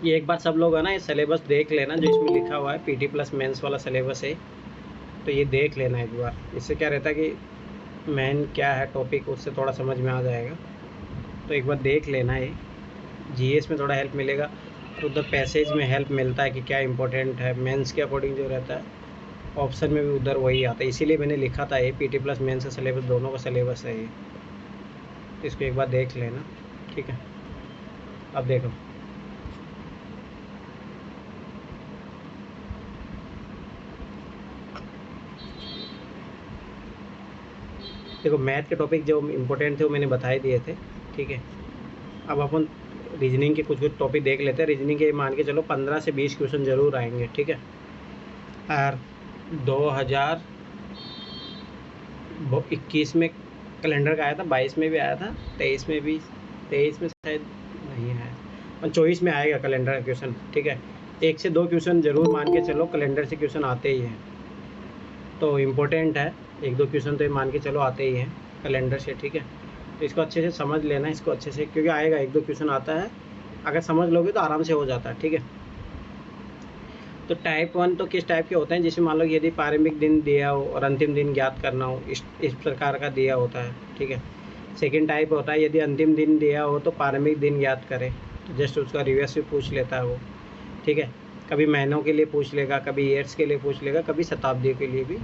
ये एक बार सब लोग है ना ये सिलेबस देख लेना जो इसमें लिखा हुआ है, पीटी प्लस मेंस वाला सिलेबस है, तो ये देख लेना एक बार। इससे क्या रहता है कि मेन क्या है टॉपिक उससे थोड़ा समझ में आ जाएगा, तो एक बार देख लेना। ये जीएस में थोड़ा हेल्प मिलेगा, तो उधर पैसेज में हेल्प मिलता है कि क्या इंपॉर्टेंट है, मेंस के अकॉर्डिंग जो रहता है ऑप्शन में भी उधर वही आता है, इसीलिए मैंने लिखा था ये पीटी प्लस मेंस का सिलेबस दोनों का सिलेबस है ये, तो इसको एक बार देख लेना, ठीक है। अब देखो देखो मैथ के टॉपिक जो इम्पोर्टेंट थे वो मैंने बता ही दिए थे, ठीक है। अब अपन रीजनिंग के कुछ कुछ टॉपिक देख लेते हैं। रीजनिंग के मान के चलो 15 से 20 क्वेश्चन ज़रूर आएंगे, ठीक है। और 2021 में कैलेंडर का आया था, 22 में भी आया था, 23 में भी, 23 में शायद नहीं है, और 24 में आएगा कैलेंडर का क्वेश्चन, ठीक है। 1 से 2 क्वेश्चन ज़रूर मान के चलो कैलेंडर से क्वेश्चन आते ही हैं, तो इम्पोर्टेंट है। 1-2 क्वेश्चन तो ये मान के चलो आते ही हैं कैलेंडर से, ठीक है। तो इसको अच्छे से समझ लेना, इसको अच्छे से, क्योंकि आएगा 1-2 क्वेश्चन आता है, अगर समझ लोगे तो आराम से हो जाता है, ठीक है। तो टाइप 1 तो किस टाइप के होते हैं, जिसमें मान लो यदि प्रारंभिक दिन दिया हो और अंतिम दिन ज्ञात करना हो, इस प्रकार का दिया होता है, ठीक है। सेकेंड टाइप होता है यदि अंतिम दिन दिया हो तो प्रारंभिक दिन ज्ञात करें, तो जस्ट उसका रिवर्स भी पूछ लेता है वो, ठीक है। कभी महीनों के लिए पूछ लेगा, कभी ईयर्स के लिए पूछ लेगा, कभी शताब्दी के लिए भी,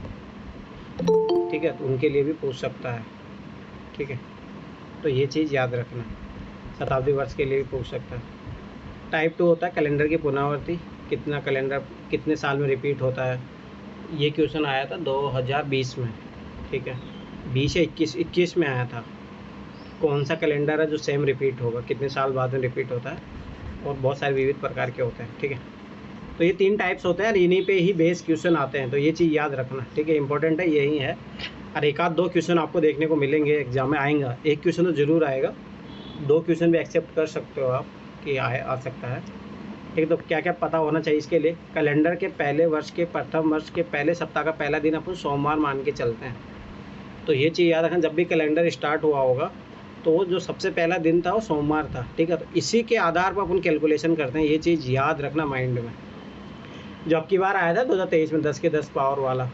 ठीक है, तो उनके लिए भी पूछ सकता है, ठीक है। तो ये चीज़ याद रखना, शताब्दी वर्ष के लिए भी पूछ सकता है। टाइप 2 होता है कैलेंडर की पुनरावृत्ति, कितना कैलेंडर कितने साल में रिपीट होता है। ये क्वेश्चन आया था 2020 में, ठीक है। 20 या 21 में आया था, कौन सा कैलेंडर है जो सेम रिपीट होगा, कितने साल बाद में रिपीट होता है, और बहुत सारे विविध प्रकार के होते हैं, ठीक है। तो ये 3 टाइप्स होते हैं और इन्हीं पे ही बेस क्वेश्चन आते हैं, तो ये चीज़ याद रखना, ठीक है। इंपॉर्टेंट है, यही है। और 1-2 क्वेश्चन आपको देखने को मिलेंगे एग्जाम में, आएगा 1 क्वेश्चन तो ज़रूर आएगा, 2 क्वेश्चन भी एक्सेप्ट कर सकते हो आप कि आ सकता है, ठीक है। तो क्या क्या पता होना चाहिए इसके लिए, कैलेंडर के पहले वर्ष के प्रथम वर्ष के पहले सप्ताह का पहला दिन अपन सोमवार मान के चलते हैं, तो ये चीज़ याद रखना। जब भी कैलेंडर स्टार्ट हुआ होगा तो जो सबसे पहला दिन था वो सोमवार था, ठीक है। तो इसी के आधार पर अपन कैलकुलेशन करते हैं, ये चीज़ याद रखना माइंड में। जो अब की बार आया था 2023 में 10 के 10 पावर वाला,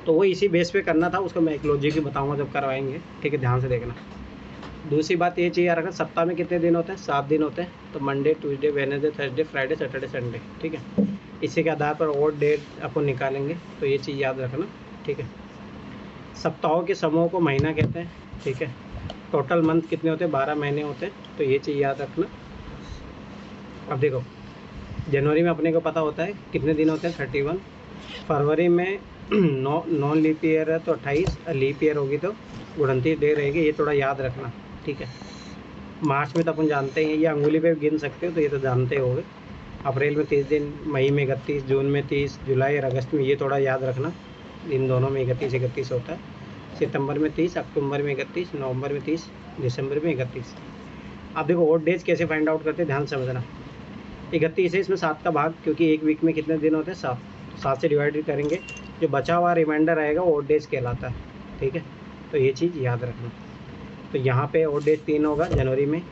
तो वो इसी बेस पे करना था, उसको मैं एक लॉजिक ही बताऊंगा जब करवाएंगे, ठीक है, ध्यान से देखना। दूसरी बात ये चाहिए रखना, सप्ताह में कितने दिन होते हैं, 7 दिन होते हैं, तो Monday, Tuesday, Wednesday, Thursday, Friday, Saturday, Sunday, ठीक है। इसी के आधार पर और डेट अपन निकालेंगे, तो ये चीज़ याद रखना, ठीक है। सप्ताहों के समूह को महीना कहते हैं, ठीक है। टोटल मंथ कितने होते हैं, 12 महीने होते हैं, तो ये चीज़ याद रखना। अब देखो जनवरी में अपने को पता होता है कितने दिन होते हैं, 31। फरवरी में नॉन लीप ईयर है तो 28, लीप ईयर होगी तो 29 डे रहेगी, ये थोड़ा याद रखना, ठीक है। मार्च में तो अपन जानते हैं, ये अंगुली पे गिन सकते हो, तो ये तो जानते होगे। अप्रैल में 30 दिन, मई में 31, जून में 30, जुलाई और अगस्त में, ये थोड़ा याद रखना, इन दोनों में 31 होता है। सितंबर में 30, अक्टूबर में 31, नवंबर में 30, दिसंबर में 31। अब देखो और डेज कैसे फाइंड आउट करते हैं, ध्यान समझना। 31 है, इसमें 7 का भाग, क्योंकि एक वीक में कितने दिन होते हैं, 7, 7 से डिवाइड करेंगे, जो बचा हुआ रिमाइंडर आएगा वो ओड डेज कहलाता है, ठीक है। तो ये चीज़ याद रखना। तो यहाँ पे ओड डेज 3 होगा जनवरी में,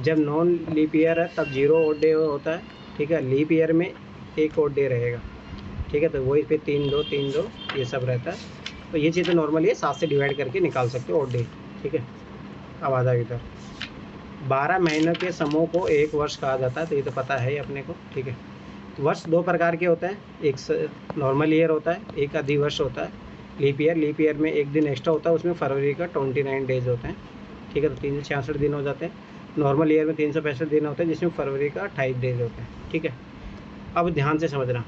जब नॉन लीप ईयर है तब 0 ओड डे होता है, ठीक है। लीप ईयर में 1 ओड डे रहेगा, ठीक है। तो वही फिर 3-2 ये सब रहता है, तो ये चीज़ तो नॉर्मली है, 7 से डिवाइड करके निकाल सकते हो ओड डे, ठीक है। अब आ जाओ इधर, 12 महीनों के समूह को एक वर्ष कहा जाता है, तो ये तो पता है ही अपने को, ठीक है। वर्ष 2 प्रकार के होते हैं, एक नॉर्मल ईयर होता है, एक अधिवर्ष होता है, लीप ईयर। लीप ईयर में एक दिन एक्स्ट्रा होता है, उसमें फरवरी का 29 डेज होते हैं, ठीक है। तो 366 दिन हो जाते हैं। नॉर्मल ईयर में 365 दिन होते हैं, जिसमें फरवरी का 28 डेज होते हैं, ठीक है। अब ध्यान से समझना,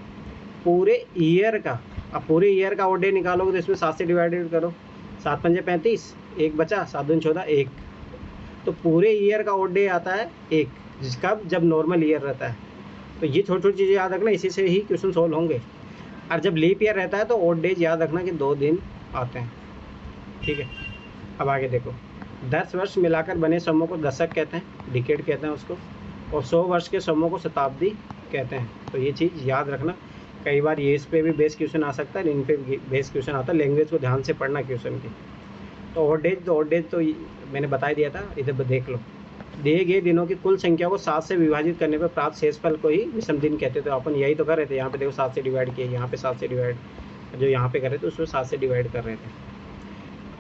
पूरे ईयर का, अब पूरे ईयर का ओड डे निकालोगे तो इसमें 7 से डिवाइडेड करो, 7 पंजे 35, एक बचा, 7 दूनी 14, एक, तो पूरे ईयर का ओड डे आता है एक, जिसका जब नॉर्मल ईयर रहता है। तो ये छोटी छोटी चीज़ें याद रखना, इसी से ही क्वेश्चन सॉल्व होंगे। और जब लीप ईयर रहता है तो ओड डेज याद रखना कि 2 दिन आते हैं, ठीक है। अब आगे देखो, 10 वर्ष मिलाकर बने समूह को दशक कहते हैं, डिकेड कहते हैं उसको, और 100 वर्ष के समूह को शताब्दी कहते हैं। तो ये चीज़ याद रखना, कई बार ये इस पर भी बेस क्वेश्चन आ सकता है, इन पे बेस क्वेश्चन आता है, लैंग्वेज को ध्यान से पढ़ना क्वेश्चन की। तो ओड डेज तो मैंने बता दिया था, इधर देख लो। दिए गए दिनों की कुल संख्या को 7 से विभाजित करने पर प्राप्त शेषफल को ही विषम दिन कहते थे। तो अपन यही तो कर रहे थे, यहाँ पे देखो 7 से डिवाइड किए, यहाँ पे 7 से डिवाइड, जो यहाँ पे कर रहे थे उसमें 7 से डिवाइड कर रहे थे।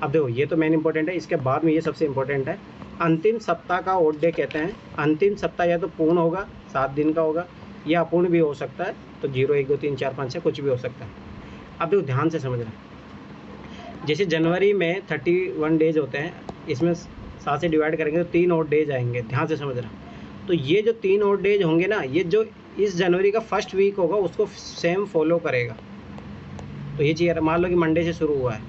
अब देखो ये तो मेन इंपॉर्टेंट है, इसके बाद में ये सबसे इंपॉर्टेंट है, अंतिम सप्ताह का ओड डे कहते हैं। अंतिम सप्ताह या तो पूर्ण होगा 7 दिन का होगा, या अपूर्ण भी हो सकता है, तो 0 1 2 3 4 5 6 कुछ भी हो सकता है। अब देखो ध्यान से समझना, जैसे जनवरी में 31 डेज होते हैं, इसमें 7 से डिवाइड करेंगे तो 3 और डेज आएंगे, ध्यान से समझना। तो ये जो 3 और डेज होंगे ना, ये जो इस जनवरी का फर्स्ट वीक होगा उसको सेम फॉलो करेगा। तो ये चीज़ मान लो कि मंडे से शुरू हुआ है,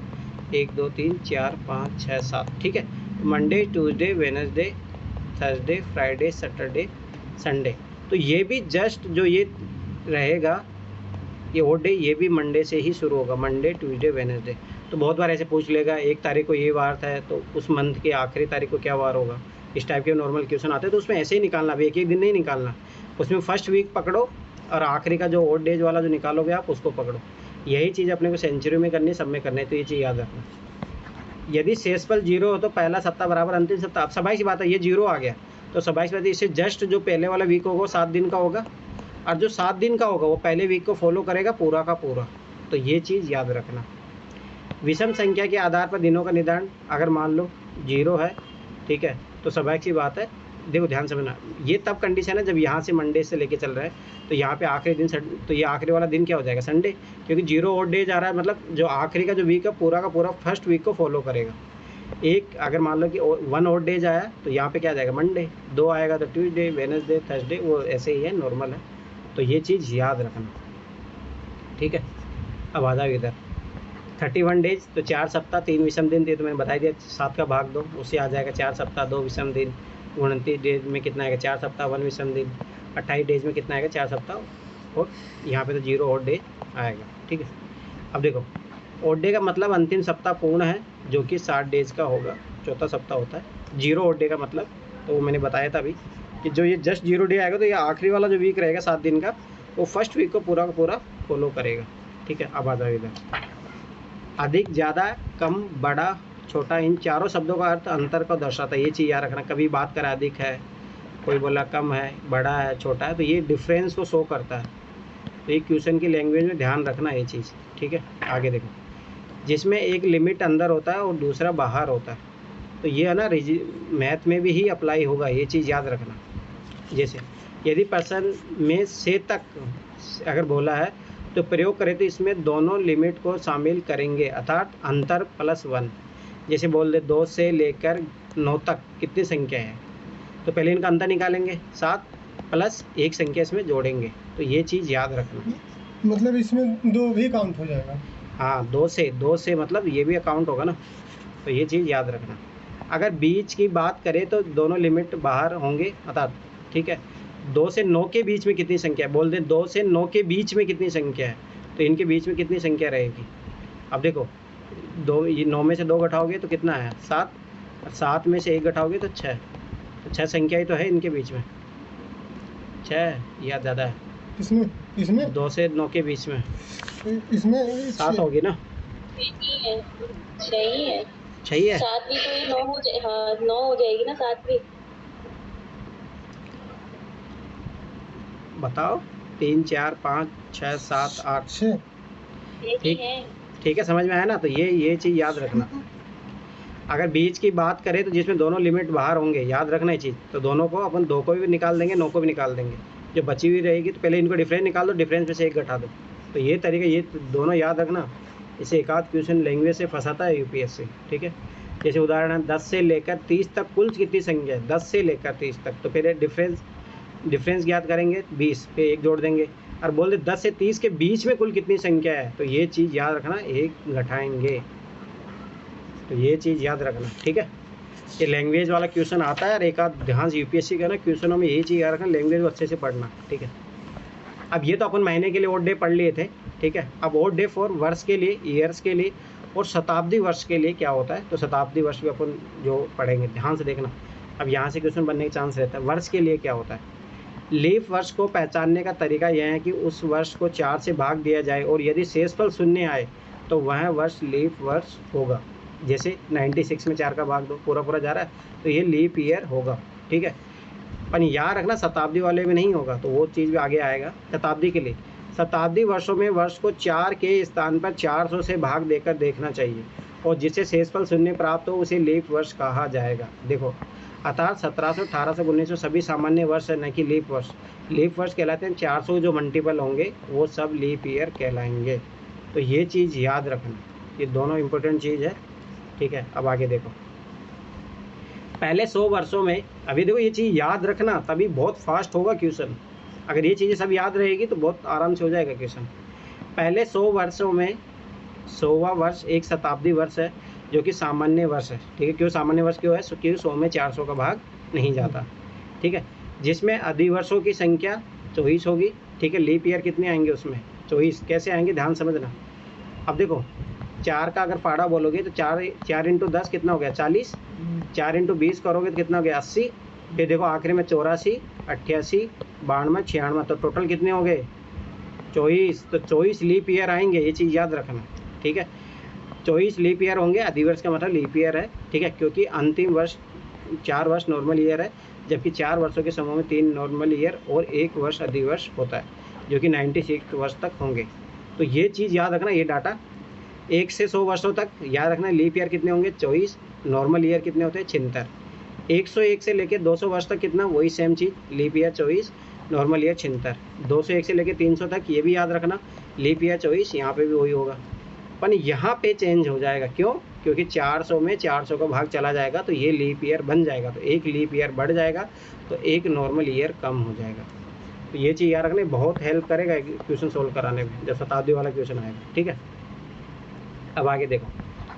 1 2 3 4 5 6 7, ठीक है। Monday, Tuesday, Wednesday, Thursday, Friday, Saturday, Sunday, तो ये भी जस्ट जो ये रहेगा ये ओड डे, ये भी मंडे से ही शुरू होगा, मंडे, ट्यूसडे, वेडनेसडे। तो बहुत बार ऐसे पूछ लेगा 1 तारीख को ये वार था, तो उस मंथ के आखिरी तारीख को क्या वार होगा। इस टाइप के नॉर्मल क्वेश्चन आते हैं, तो उसमें ऐसे ही निकालना, अब एक एक दिन नहीं निकालना, उसमें फर्स्ट वीक पकड़ो और आखिरी का जो ओड डेज वाला जो निकालोगे आप उसको पकड़ो। यही चीज़ अपने को सेंचुरी में करनी है, सब में करनी है, तो ये चीज़ याद रखना। यदि शेषफल 0 हो तो पहला सप्ताह बराबर अंतिम सप्ताह। अब स्वाभाविक सी बात है, ये 0 आ गया तो स्वाभाविक सी बात है, इससे जस्ट जो पहले वाला वीक होगा वो 7 दिन का होगा, और जो 7 दिन का होगा वो पहले वीक को फॉलो करेगा पूरा का पूरा। तो ये चीज़ याद रखना। विषम संख्या के आधार पर दिनों का निर्धारण, अगर मान लो 0 है, ठीक है, तो स्वाभाविक सी बात है, देखो ध्यान समझना, ये तब कंडीशन है जब यहाँ से मंडे से लेके चल रहा है, तो यहाँ पे आखिरी दिन, तो ये आखिरी वाला दिन क्या हो जाएगा, संडे, क्योंकि 0 और डेज आ रहा है, मतलब जो आखिरी का जो वीक है पूरा का पूरा फर्स्ट वीक को फॉलो करेगा। एक अगर मान लो कि 1 और डेज आया तो यहाँ पे क्या आ जाएगा, मंडे, 2 आएगा तो ट्यूसडे, वेडनेसडे, थर्सडे, वो ऐसे ही है, नॉर्मल है। तो ये चीज़ याद रखना, ठीक है। अब आ जाओ इधर 31 डेज, तो 4 सप्ताह 3 विषम दिन थे, तो मैंने बता दिया 7 का भाग 2, उससे आ जाएगा 4 सप्ताह 2 विषम दिन। 29 डेज में कितना आएगा, 4 सप्ताह 1 विषम दिन। 28 डेज में कितना आएगा, 4 सप्ताह, और यहाँ पे तो 0 और डे आएगा, ठीक है। अब देखो ओड डे का मतलब अंतिम सप्ताह पूर्ण है, जो कि 60 डेज का होगा, चौथा सप्ताह होता है। 0 ओड डे का मतलब, तो वो मैंने बताया था अभी कि जो ये जस्ट 0 डे आएगा, तो ये आखिरी वाला जो वीक रहेगा 7 दिन का, वो फर्स्ट वीक को पूरा का पूरा फॉलो करेगा, ठीक है। अब आ जाओ इधर, अधिक, ज़्यादा, कम, बड़ा, छोटा, इन चारों शब्दों का अर्थ अंतर को दर्शाता है। ये चीज़ याद रखना, कभी बात करा अधिक है, कोई बोला कम है, बड़ा है, छोटा है, तो ये डिफरेंस को शो करता है। तो ये क्वेश्चन की लैंग्वेज में ध्यान रखना ये चीज़, ठीक है। आगे देखो, जिसमें एक लिमिट अंदर होता है और दूसरा बाहर होता है, तो ये है ना मैथ में भी ही अप्लाई होगा, ये चीज़ याद रखना। जैसे यदि पर्सन में से तक अगर बोला है तो प्रयोग करें तो इसमें दोनों लिमिट को शामिल करेंगे, अर्थात अंतर +1। जैसे बोल दे 2 से लेकर 9 तक कितनी संख्या है, तो पहले इनका अंतर निकालेंगे, 7 प्लस एक संख्या इसमें जोड़ेंगे, तो ये चीज़ याद रखना। मतलब इसमें 2 भी काउंट हो जाएगा। हाँ, 2 से मतलब ये भी अकाउंट होगा ना, तो ये चीज़ याद रखना। अगर बीच की बात करें तो दोनों लिमिट बाहर होंगे, अर्थात, ठीक है। 2 से 9 के बीच में कितनी संख्या है, बोल दें 2 से 9 के बीच में कितनी संख्या है, तो इनके बीच में कितनी संख्या रहेगी। अब देखो 9 में से 2 घटाओगे तो कितना है, 7, और 7 में से 1 घटाओगे तो 6, तो 6 संख्या ही तो है इनके बीच में, 6 या ज़्यादा है इसमें 2 से 9 के बीच में, इसमें 7 होगी ना, सही है 6 है, 7 भी तो ये 9 हो जाए, हाँ 9 हो जाएगी ना 7 भी। बताओ, 3 4 5 6 7 8, 6 ठीक ठीक है, समझ में आया ना। तो ये चीज़ याद रखना। अगर बीच की बात करें तो जिसमें दोनों लिमिट बाहर होंगे, याद रखना ये चीज़, तो दोनों को अपन 2 को भी निकाल देंगे, 9 को भी निकाल देंगे। जो बची हुई रहेगी तो पहले इनको डिफरेंस निकाल दो, डिफरेंस में से 1 घटा दो। तो ये तरीका, ये दोनों याद रखना। इसे एक आध क्वेश्चन लैंग्वेज से फंसाता है यूपीएससी, ठीक है। जैसे उदाहरण 10 से लेकर 30 तक कुल कितनी संख्या है, 10 से लेकर 30 तक, तो पहले डिफरेंस ज्ञात करेंगे, 20 पे 1 जोड़ देंगे, और बोल दे 10 से 30 के बीच में कुल कितनी संख्या है, तो ये चीज़ याद रखना, 1 घटाएंगे। तो ये चीज़ याद रखना, ठीक है। ये लैंग्वेज वाला क्वेश्चन आता है, और एक आध ध्यान से यूपीएससी का ना क्वेश्चनों में यही चीज़ याद रखना, लैंग्वेज को अच्छे से पढ़ना, ठीक है। अब ये तो अपन महीने के लिए ओड डे पढ़ लिए थे, ठीक है। अब ओड डे फॉर वर्ष के लिए, ईयर्स के लिए, और शताब्दी वर्ष के लिए क्या होता है, तो शताब्दी वर्ष भी अपन जो पढ़ेंगे, ध्यान से देखना। अब यहाँ से क्वेश्चन बनने का चांस रहता है। वर्ष के लिए क्या होता है, लीप वर्ष को पहचानने का तरीका यह है कि उस वर्ष को 4 से भाग दिया जाए, और यदि शेषफल 0 आए तो वह वर्ष लीप वर्ष होगा। जैसे 96 में 4 का भाग दो, पूरा पूरा जा रहा है, तो ये लीप ईयर होगा, ठीक है। पर याद रखना शताब्दी वाले में नहीं होगा, तो वो चीज़ भी आगे आएगा शताब्दी के लिए। शताब्दी वर्षों में वर्ष को 4 के स्थान पर 400 से भाग देकर देखना चाहिए और जिसे शेषफल शून्य प्राप्त हो उसे लीप वर्ष कहा जाएगा। देखो अर्थात 1700, 1800, 1900 सभी सामान्य वर्ष है, न कि लीप वर्ष। लीप वर्ष कहलाते हैं 400 जो मल्टीपल होंगे वो सब लीप ईयर कहलाएंगे। तो ये चीज़ याद रखना, ये दोनों इम्पोर्टेंट चीज़ है, ठीक है। अब आगे देखो, पहले 100 वर्षों में, अभी देखो ये चीज़ याद रखना तभी बहुत फास्ट होगा क्वेश्चन। अगर ये चीज़ें सब याद रहेगी तो बहुत आराम से हो जाएगा क्वेश्चन। पहले 100 वर्षों में 100वां वर्ष एक शताब्दी वर्ष है जो कि सामान्य वर्ष है, ठीक है। क्यों सामान्य वर्ष क्यों है? क्योंकि 100 में 400 का भाग नहीं जाता, ठीक है। जिसमें अधिवर्षों की संख्या 24 होगी, ठीक है। लीप ईयर कितने आएंगे उसमें? 24। कैसे आएंगे ध्यान समझना। अब देखो 4 का अगर पाड़ा बोलोगे तो 4 इंटू 10 कितना हो गया? 40। 4 इंटू 20 करोगे तो कितना हो गया? 80। फिर देखो आखिरी में 84, 88, 92, 96, तो टोटल कितने हो गए? 24। तो 24 लीप ईयर आएंगे, ये चीज़ याद रखना, ठीक है। 24 लीप ईयर होंगे, अधिवर्ष का मतलब लीप ईयर है, ठीक है। क्योंकि अंतिम वर्ष 4 वर्ष नॉर्मल ईयर है, जबकि 4 वर्षों के समूह में 3 नॉर्मल ईयर और 1 वर्ष अधिवर्ष होता है, जो कि 96 वर्ष तक होंगे। तो ये चीज़ याद रखना, ये डाटा 1 से 100 वर्षों तक याद रखना। लीप ईयर कितने होंगे? 24। नॉर्मल ईयर कितने होते हैं? 76। 101 से लेकर 200 वर्ष तक कितना? वही सेम चीज़, लीप ईयर 24, नॉर्मल ईयर 76। 201 से लेकर 300 तक ये भी याद रखना, लीप ईयर 24, यहाँ पे भी वही होगा। पर यहाँ पे चेंज हो जाएगा, क्यों? क्योंकि 400 में 400 का भाग चला जाएगा तो ये लीप ईयर बन जाएगा, तो एक लीप ईयर बढ़ जाएगा तो एक नॉर्मल ईयर कम हो जाएगा। तो ये चीज़ याद रखने बहुत हेल्प करेगा क्वेश्चन सोल्व कराने में जब शताब्दी वाला क्वेश्चन आएगा, ठीक है। अब आगे देखो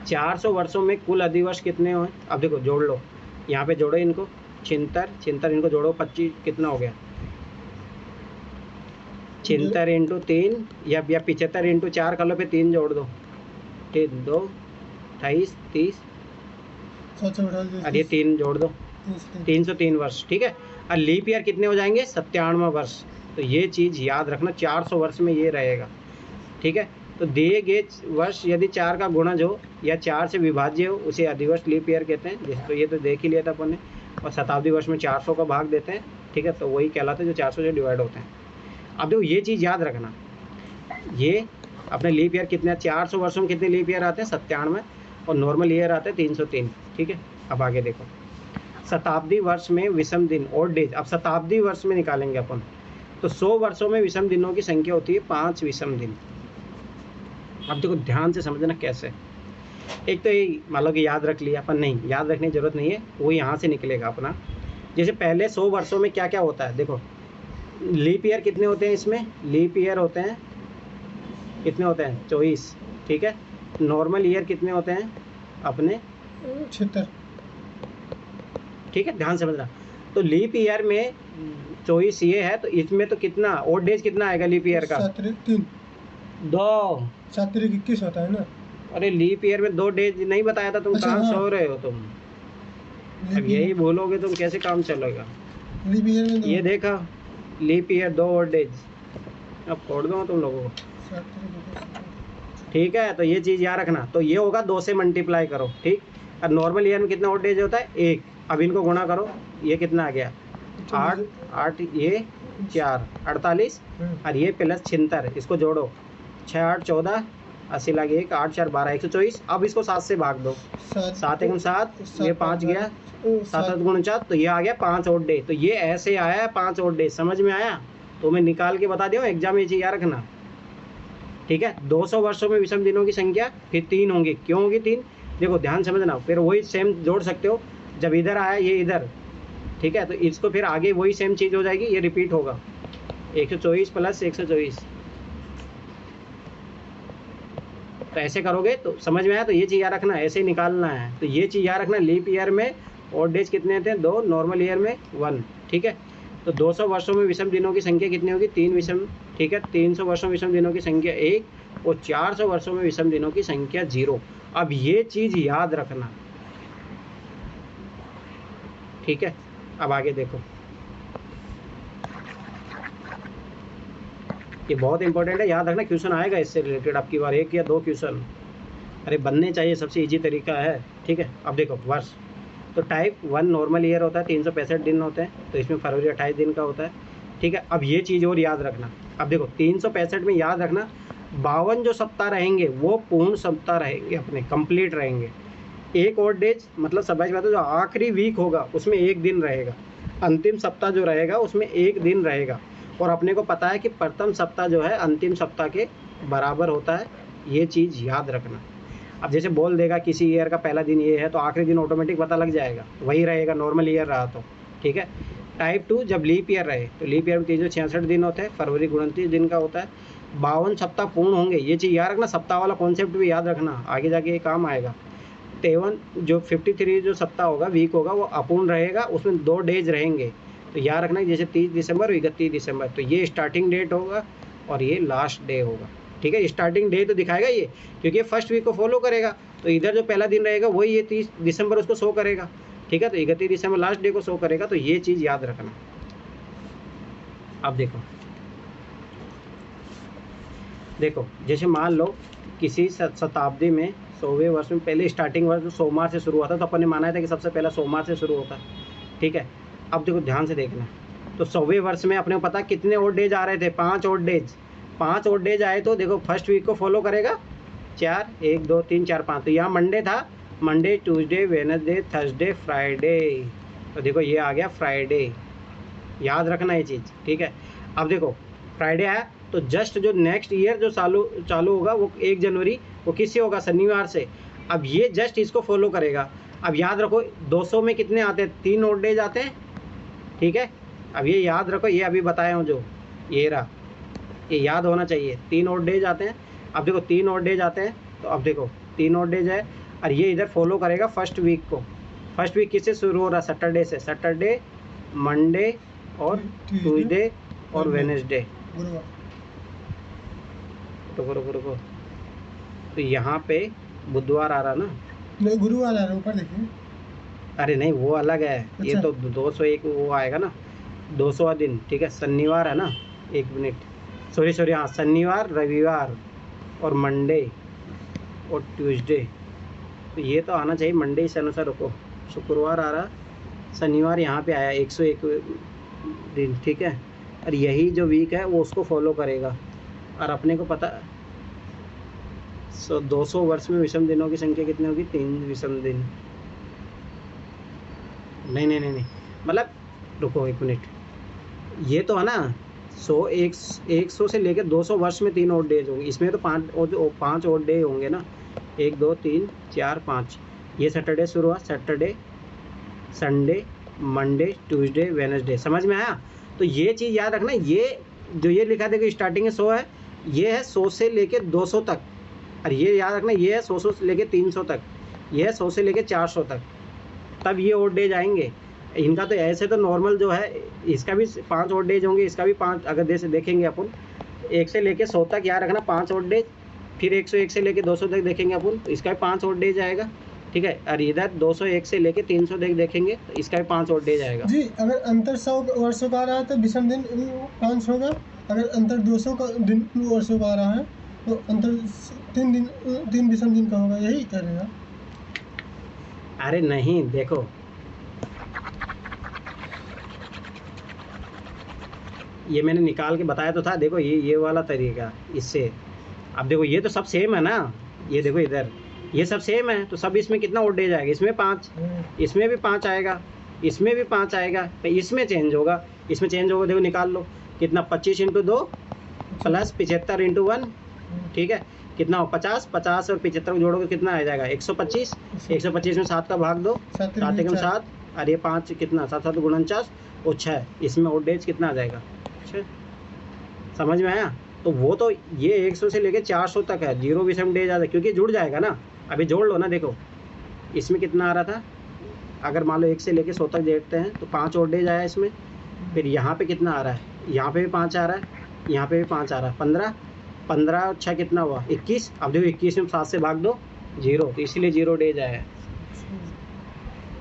400 वर्षों में कुल अधिवर्ष कितने हैं? अब देखो जोड़ लो, यहाँ पे जोड़ो इनको, 76 इनको जोड़ो, 25 कितना हो गया? 76 इंटू 3 या 75 इंटू 4 कर लो, फिर 3 जोड़ दो, 3 2 28 30, और ये 3 जोड़ दो, 303 वर्ष, ठीक है। और लीप ईयर कितने हो जाएंगे? 97 वर्ष। तो ये चीज़ याद रखना, 400 वर्ष में ये रहेगा, ठीक है। तो दिए गए वर्ष यदि 4 का गुणज हो या 4 से विभाज्य हो उसे अधिवर्ष लीप ईयर कहते हैं। जैसे तो ये तो देख ही लिया था अपन ने। और शताब्दी वर्ष में 400 का भाग देते हैं, ठीक है, तो वही कहलाते हैं जो 400 से डिवाइड होते हैं। अब देखो ये चीज़ याद रखना, ये अपने लीप ईयर कितने? 400 वर्षों में कितने लीप ईयर आते हैं? 97, और नॉर्मल ईयर आते हैं 303, ठीक है। अब आगे देखो शताब्दी वर्ष में विषम दिन और डेज। अब शताब्दी वर्ष में निकालेंगे अपन, तो 100 वर्षों में विषम दिनों की संख्या होती है 5 विषम दिन। अब देखो ध्यान से समझना कैसे। एक तो ये मान लो कि याद रख लिया अपन, नहीं याद रखने की जरूरत नहीं है, वो यहाँ से निकलेगा अपना। जैसे पहले 100 वर्षों में क्या क्या होता है, देखो लीप ईयर कितने होते हैं इसमें? लीप ईयर होते हैं कितने होते हैं? 24, ठीक है। नॉर्मल ईयर कितने होते हैं अपने? 76, ठीक है, ध्यान समझना। तो लीप ईयर में 24 ये है, तो इसमें तो कितना और डेज कितना आएगा लीप ईयर का? 7 3 2। 7 21 होता है ना। अरे लीप ईयर में 2 डेज नहीं बताया था तुम? अच्छा, कहाँ हाँ। सो रहे हो तुम? अब यही भूलोगे तुम, कैसे काम चलेगा? लीप ईयर में ये देखा लीप ईयर 2 और डेज, अब छोड़ दो तुम लोगों को, 7 21, ठीक है। तो ये चीज़ याद रखना, तो ये होगा 2 से मल्टीप्लाई करो, ठीक। और नॉर्मल ईयर में कितना और डेज होता है? 1। अब इनको गुणा करो, ये कितना आ गया? 8 ये 4 48, और ये प्लस 76, इसको जोड़ो, 6 8 14, 80 लागे 1, 8 4 12, 124। अब इसको 7 से भाग दो, 7 1 7, ये 5 गया, 7 8 गुण 4, तो ये आ गया 5 और डे। तो ये ऐसे आया है 5 और डे, समझ में आया? तो मैं निकाल के बता दिया एग्जाम में, ये चीज़ याद रखना, ठीक है। 200 वर्षों में विषम दिनों की संख्या फिर 3 होंगी। क्यों होगी 3? देखो ध्यान समझना, फिर वही सेम जोड़ सकते हो, जब इधर आया ये इधर, ठीक है, तो इसको फिर आगे वही सेम चीज़ हो जाएगी, ये रिपीट होगा, 124 प्लस 124। तो ऐसे करोगे तो समझ में आया? तो ये चीज़ याद रखना, ऐसे ही निकालना है। तो ये चीज़ याद रखना, लीप ईयर में और डेज कितने थे? 2, नॉर्मल ईयर में 1, ठीक है। तो 200 वर्षों में विषम दिनों की संख्या कितनी होगी? 3 विषम, ठीक है। 300 वर्षों में विषम दिनों की संख्या 1, और 400 वर्षों में विषम दिनों की संख्या 0। अब ये चीज़ याद रखना, ठीक है। अब आगे देखो, ये बहुत इंपॉर्टेंट है, याद रखना, क्वेश्चन आएगा इससे रिलेटेड आपकी बार 1 या 2 क्वेश्चन, अरे बनने चाहिए, सबसे इजी तरीका है, ठीक है। अब देखो वर्ष, तो टाइप 1 नॉर्मल ईयर होता है, 365 दिन होते हैं, तो इसमें फरवरी 28 दिन का होता है। ठीक है, अब ये चीज़ और याद रखना। अब देखो 365 में याद रखना 52 जो सप्ताह रहेंगे वो पूर्ण सप्ताह रहेंगे, अपने कंप्लीट रहेंगे। एक और डेज मतलब समझ बात है, जो आखिरी वीक होगा उसमें एक दिन रहेगा, अंतिम सप्ताह जो रहेगा उसमें एक दिन रहेगा। और अपने को पता है कि प्रथम सप्ताह जो है अंतिम सप्ताह के बराबर होता है, ये चीज़ याद रखना। अब जैसे बोल देगा किसी ईयर का पहला दिन ये है तो आखिरी दिन ऑटोमेटिक पता लग जाएगा, वही रहेगा नॉर्मल ईयर रहा तो। ठीक है, टाइप 2 जब लीप ईयर रहे तो लीप ईयर में 366 दिन होते हैं, फरवरी 29 दिन का होता है, 52 सप्ताह पूर्ण होंगे। ये चीज़ याद रखना, सप्ताह वाला कॉन्सेप्ट भी याद रखना, आगे जाके ये काम आएगा। 53 जो 53 जो सप्ताह होगा वीक होगा वो अपूर्ण रहेगा, उसमें 2 डेज रहेंगे। तो याद रखना जैसे 30 दिसंबर और 31 दिसंबर, तो ये स्टार्टिंग डेट होगा और ये लास्ट डे होगा। ठीक है, स्टार्टिंग डे तो दिखाएगा ये, क्योंकि फर्स्ट वीक को फॉलो करेगा, तो इधर जो पहला दिन रहेगा वही ये 30 दिसंबर उसको शो करेगा। ठीक है, तो 31 दिसंबर लास्ट डे को शो करेगा, तो ये चीज़ याद रखना। अब देखो जैसे मान लो किसी शताब्दी में 100वें वर्ष में पहले स्टार्टिंग वर्ष सोमवार से शुरू हुआ था, तो अपन ने माना था कि सबसे पहला सोमवार से शुरू होता है। ठीक है, अब देखो ध्यान से देखना, तो 100वें वर्ष में अपने को पता कितने और डेज आ रहे थे, 5 और डेज। 5 और डेज आए तो देखो फर्स्ट वीक को फॉलो करेगा 4, 1 2 3 4 5, तो यहाँ मंडे था, Monday Tuesday Wednesday Thursday Friday, तो देखो ये आ गया फ्राइडे, याद रखना ये चीज़। ठीक है, अब देखो फ्राइडे आया तो जस्ट जो नेक्स्ट ईयर जो चालू होगा वो 1 जनवरी, वो किससे होगा, शनिवार से। अब ये जस्ट इसको फॉलो करेगा। अब याद रखो 200 में कितने आते हैं, 3 और डेज आते हैं। ठीक है, अब ये याद रखो, ये अभी बताया हूँ जो ये रहा, ये याद होना चाहिए, 3 और डेज आते हैं। अब देखो 3 और डेज आते हैं, तो अब देखो 3 और डेज है और ये इधर फॉलो करेगा फर्स्ट वीक को। फर्स्ट वीक किससे शुरू हो रहा है, सैटरडे से, सैटरडे मंडे और ट्यूसडे और वेडनेसडे। रुको, तो यहाँ पे बुधवार आ रहा ना, नहीं गुरुवार आ रहा है, ऊपर देखिए। अरे नहीं वो अलग है, ये अच्छा। तो 201 वो आएगा ना, 200वां दिन। ठीक है, शनिवार है ना, 1 मिनट, सॉरी हाँ, शनिवार रविवार और मंडे और ट्यूसडे, तो ये तो आना चाहिए मंडे से अनुसार। रुको, शुक्रवार आ रहा, शनिवार यहाँ पे आया 101 दिन। ठीक है, और यही जो वीक है वो उसको फॉलो करेगा। और अपने को पता 200 वर्ष में विषम दिनों की संख्या कितनी होगी, 3 विषम दिन। नहीं, मतलब रुको 1 मिनट, ये तो है ना 100 से लेकर 200 वर्ष में 3 और डेज होंगे, इसमें तो 5 और डे होंगे ना, 1 2 3 4 5। ये सैटरडे शुरू हुआ, Saturday Sunday Monday Tuesday Wednesday, समझ में आया। तो ये चीज़ याद रखना, ये जो ये लिखा देखो स्टार्टिंग में 100 है, ये है 100 से लेके 200 तक, और ये याद रखना ये है 100 से लेके 300 तक, ये है 100 से लेके 400 तक, तब ये और डेज आएंगे। इनका तो ऐसे तो नॉर्मल जो है इसका भी 5 और डेज होंगे, इसका भी 5, अगर जैसे देखेंगे अपन 1 से लेके 100 तक याद रखना 5 और डेज, फिर 101 से लेके 200 तक देखेंगे अपन तो इसका भी 5 और डेज आएगा। ठीक है, और इधर 201 से लेके 300 तक देखेंगे तो इसका भी 5 और डेज आएगा। जी, अगर अंतर 100 वर्षों का आ रहा है तो विषम दिन 5 होगा, अगर अंतर 200 का दिन वर्षों का आ रहा है तो अंतर 3 विषम दिन का होगा, यही कह रहे हैं आप? अरे नहीं, देखो ये मैंने निकाल के बताया तो था, देखो ये वाला तरीका इससे। अब देखो ये तो सब सेम है ना, ये देखो इधर ये सब सेम है, तो सब इसमें कितना और डेज आएगा, इसमें 5, इसमें भी 5 आएगा, इसमें भी 5 आएगा, तो इसमें चेंज होगा, इसमें चेंज होगा। देखो निकाल लो कितना, 25 × 2 प्लस 75 × 1। ठीक है, कितना हो 50 और 75 को जोड़ोगे कितना आ जाएगा 125। 125 में 7 का भाग दो, 7 एकम 7, और ये 5 कितना 7 7 49 और 6, इसमें और डेज कितना आ जाएगा 6। समझ में आया। तो वो तो ये 100 से लेके 400 तक है, 0 विषम डेज आता है, क्योंकि जुड़ जाएगा ना। अभी जोड़ लो ना, देखो इसमें कितना आ रहा था, अगर मान लो 1 से लेके 100 तक देखते हैं तो 5 और डेज आया इसमें। फिर यहाँ पे कितना आ रहा है, यहाँ पे भी 5 आ रहा है, यहाँ पे भी 5 आ रहा है, 15 और 6 कितना हुआ 21। अब देखो 21 में 7 से भाग दो 0, तो इसीलिए 0 डेज आया है।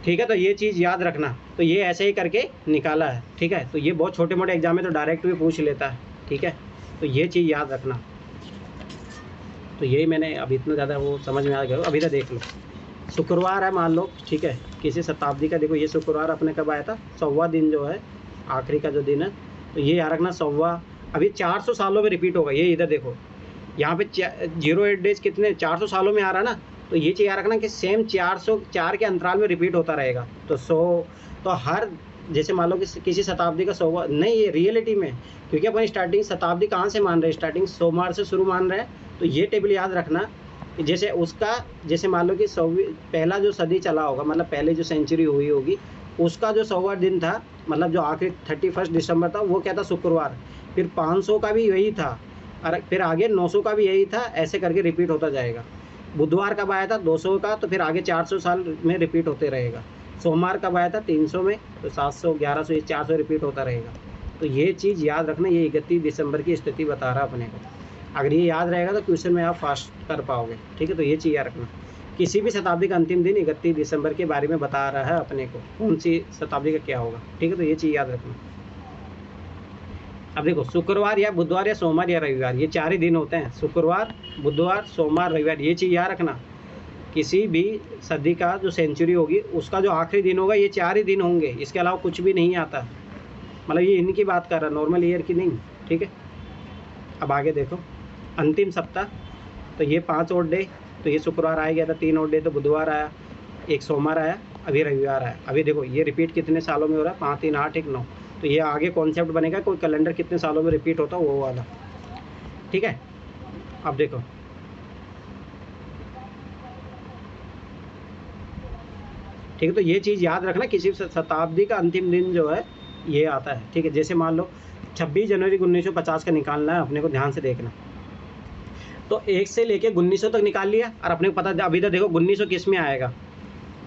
ठीक है, तो ये चीज़ याद रखना। तो ये ऐसे ही करके निकाला है। ठीक है, तो ये बहुत छोटे मोटे एग्जाम में तो डायरेक्ट भी पूछ लेता है। ठीक है, तो ये चीज़ याद रखना। तो यही मैंने अब इतना ज़्यादा वो समझ में आ गया, अभी तो देख लो शुक्रवार है मान लो, ठीक है, किसी शताब्दी का, देखो ये शुक्रवार अपने कब आया था, 100वां दिन जो है, आखिरी का जो दिन है, तो ये याद रखना 100वां, अभी 400 सालों में रिपीट होगा, ये इधर देखो यहाँ पे 08 डेज कितने 400 सालों में आ रहा है ना, तो ये चीज़ याद रखना कि सेम 404 के अंतराल में रिपीट होता रहेगा। तो 100, तो हर, जैसे मान लो कि किसी शताब्दी का 100वां, नहीं ये रियलिटी में, क्योंकि अपन स्टार्टिंग शताब्दी कहाँ से मान रहे हैं, स्टार्टिंग सोमवार से शुरू मान रहे हैं, तो ये टेबल याद रखना। जैसे उसका, जैसे मान लो कि 100 पहला जो सदी चला होगा, मतलब पहले जो सेंचुरी हुई होगी, उसका जो 100वां दिन था, मतलब जो आखिरी 31 दिसंबर था, वो क्या था, शुक्रवार। फिर 500 का भी यही था, और फिर आगे 900 का भी यही था, ऐसे करके रिपीट होता जाएगा। बुधवार कब आया था, 200 का, तो फिर आगे 400 साल में रिपीट होते रहेगा। सोमवार कब आया था, 300 में, तो 700, 1100, ये 400 रिपीट होता रहेगा। तो ये चीज़ याद रखना, ये 31 दिसंबर की स्थिति बता रहा अपने को। अगर ये याद रहेगा तो क्वेश्चन में आप फास्ट कर पाओगे, ठीक है। तो ये चीज़ याद रखना, किसी भी शताब्दी का अंतिम दिन 31 दिसंबर के बारे में बता रहा है अपने को, कौन सी शताब्दी का क्या होगा, ठीक है। तो ये चीज़ याद रखना। अब देखो, शुक्रवार या बुधवार या सोमवार या रविवार, ये 4 ही दिन होते हैं, शुक्रवार, बुधवार, सोमवार, रविवार, ये चीज़ याद रखना। किसी भी सदी का जो सेंचुरी होगी, उसका जो आखिरी दिन होगा, ये 4 ही दिन होंगे, इसके अलावा कुछ भी नहीं आता। मतलब ये इनकी बात कर रहा, नॉर्मल ईयर की नहीं, ठीक है। अब आगे देखो, अंतिम सप्ताह, तो ये 5 और डे, तो ये शुक्रवार आ गया था, 3 और डे, तो बुधवार आया, एक सोमवार आया, अभी रविवार आया। अभी देखो ये रिपीट कितने सालों में हो रहा है, 5, 3, 8, 1, 9, तो ये आगे कॉन्सेप्ट बनेगा, कोई कैलेंडर कितने सालों में रिपीट होता है वो वाला, ठीक है। अब देखो, ठीक है, तो ये चीज़ याद रखना, किसी शताब्दी का अंतिम दिन जो है ये आता है, ठीक है। जैसे मान लो 26 जनवरी 1950 का निकालना है अपने को, ध्यान से देखना। तो 1 से लेके 1900 तक निकाल लिया, और अपने को पता, अभी तो देखो 1900 किस में आएगा,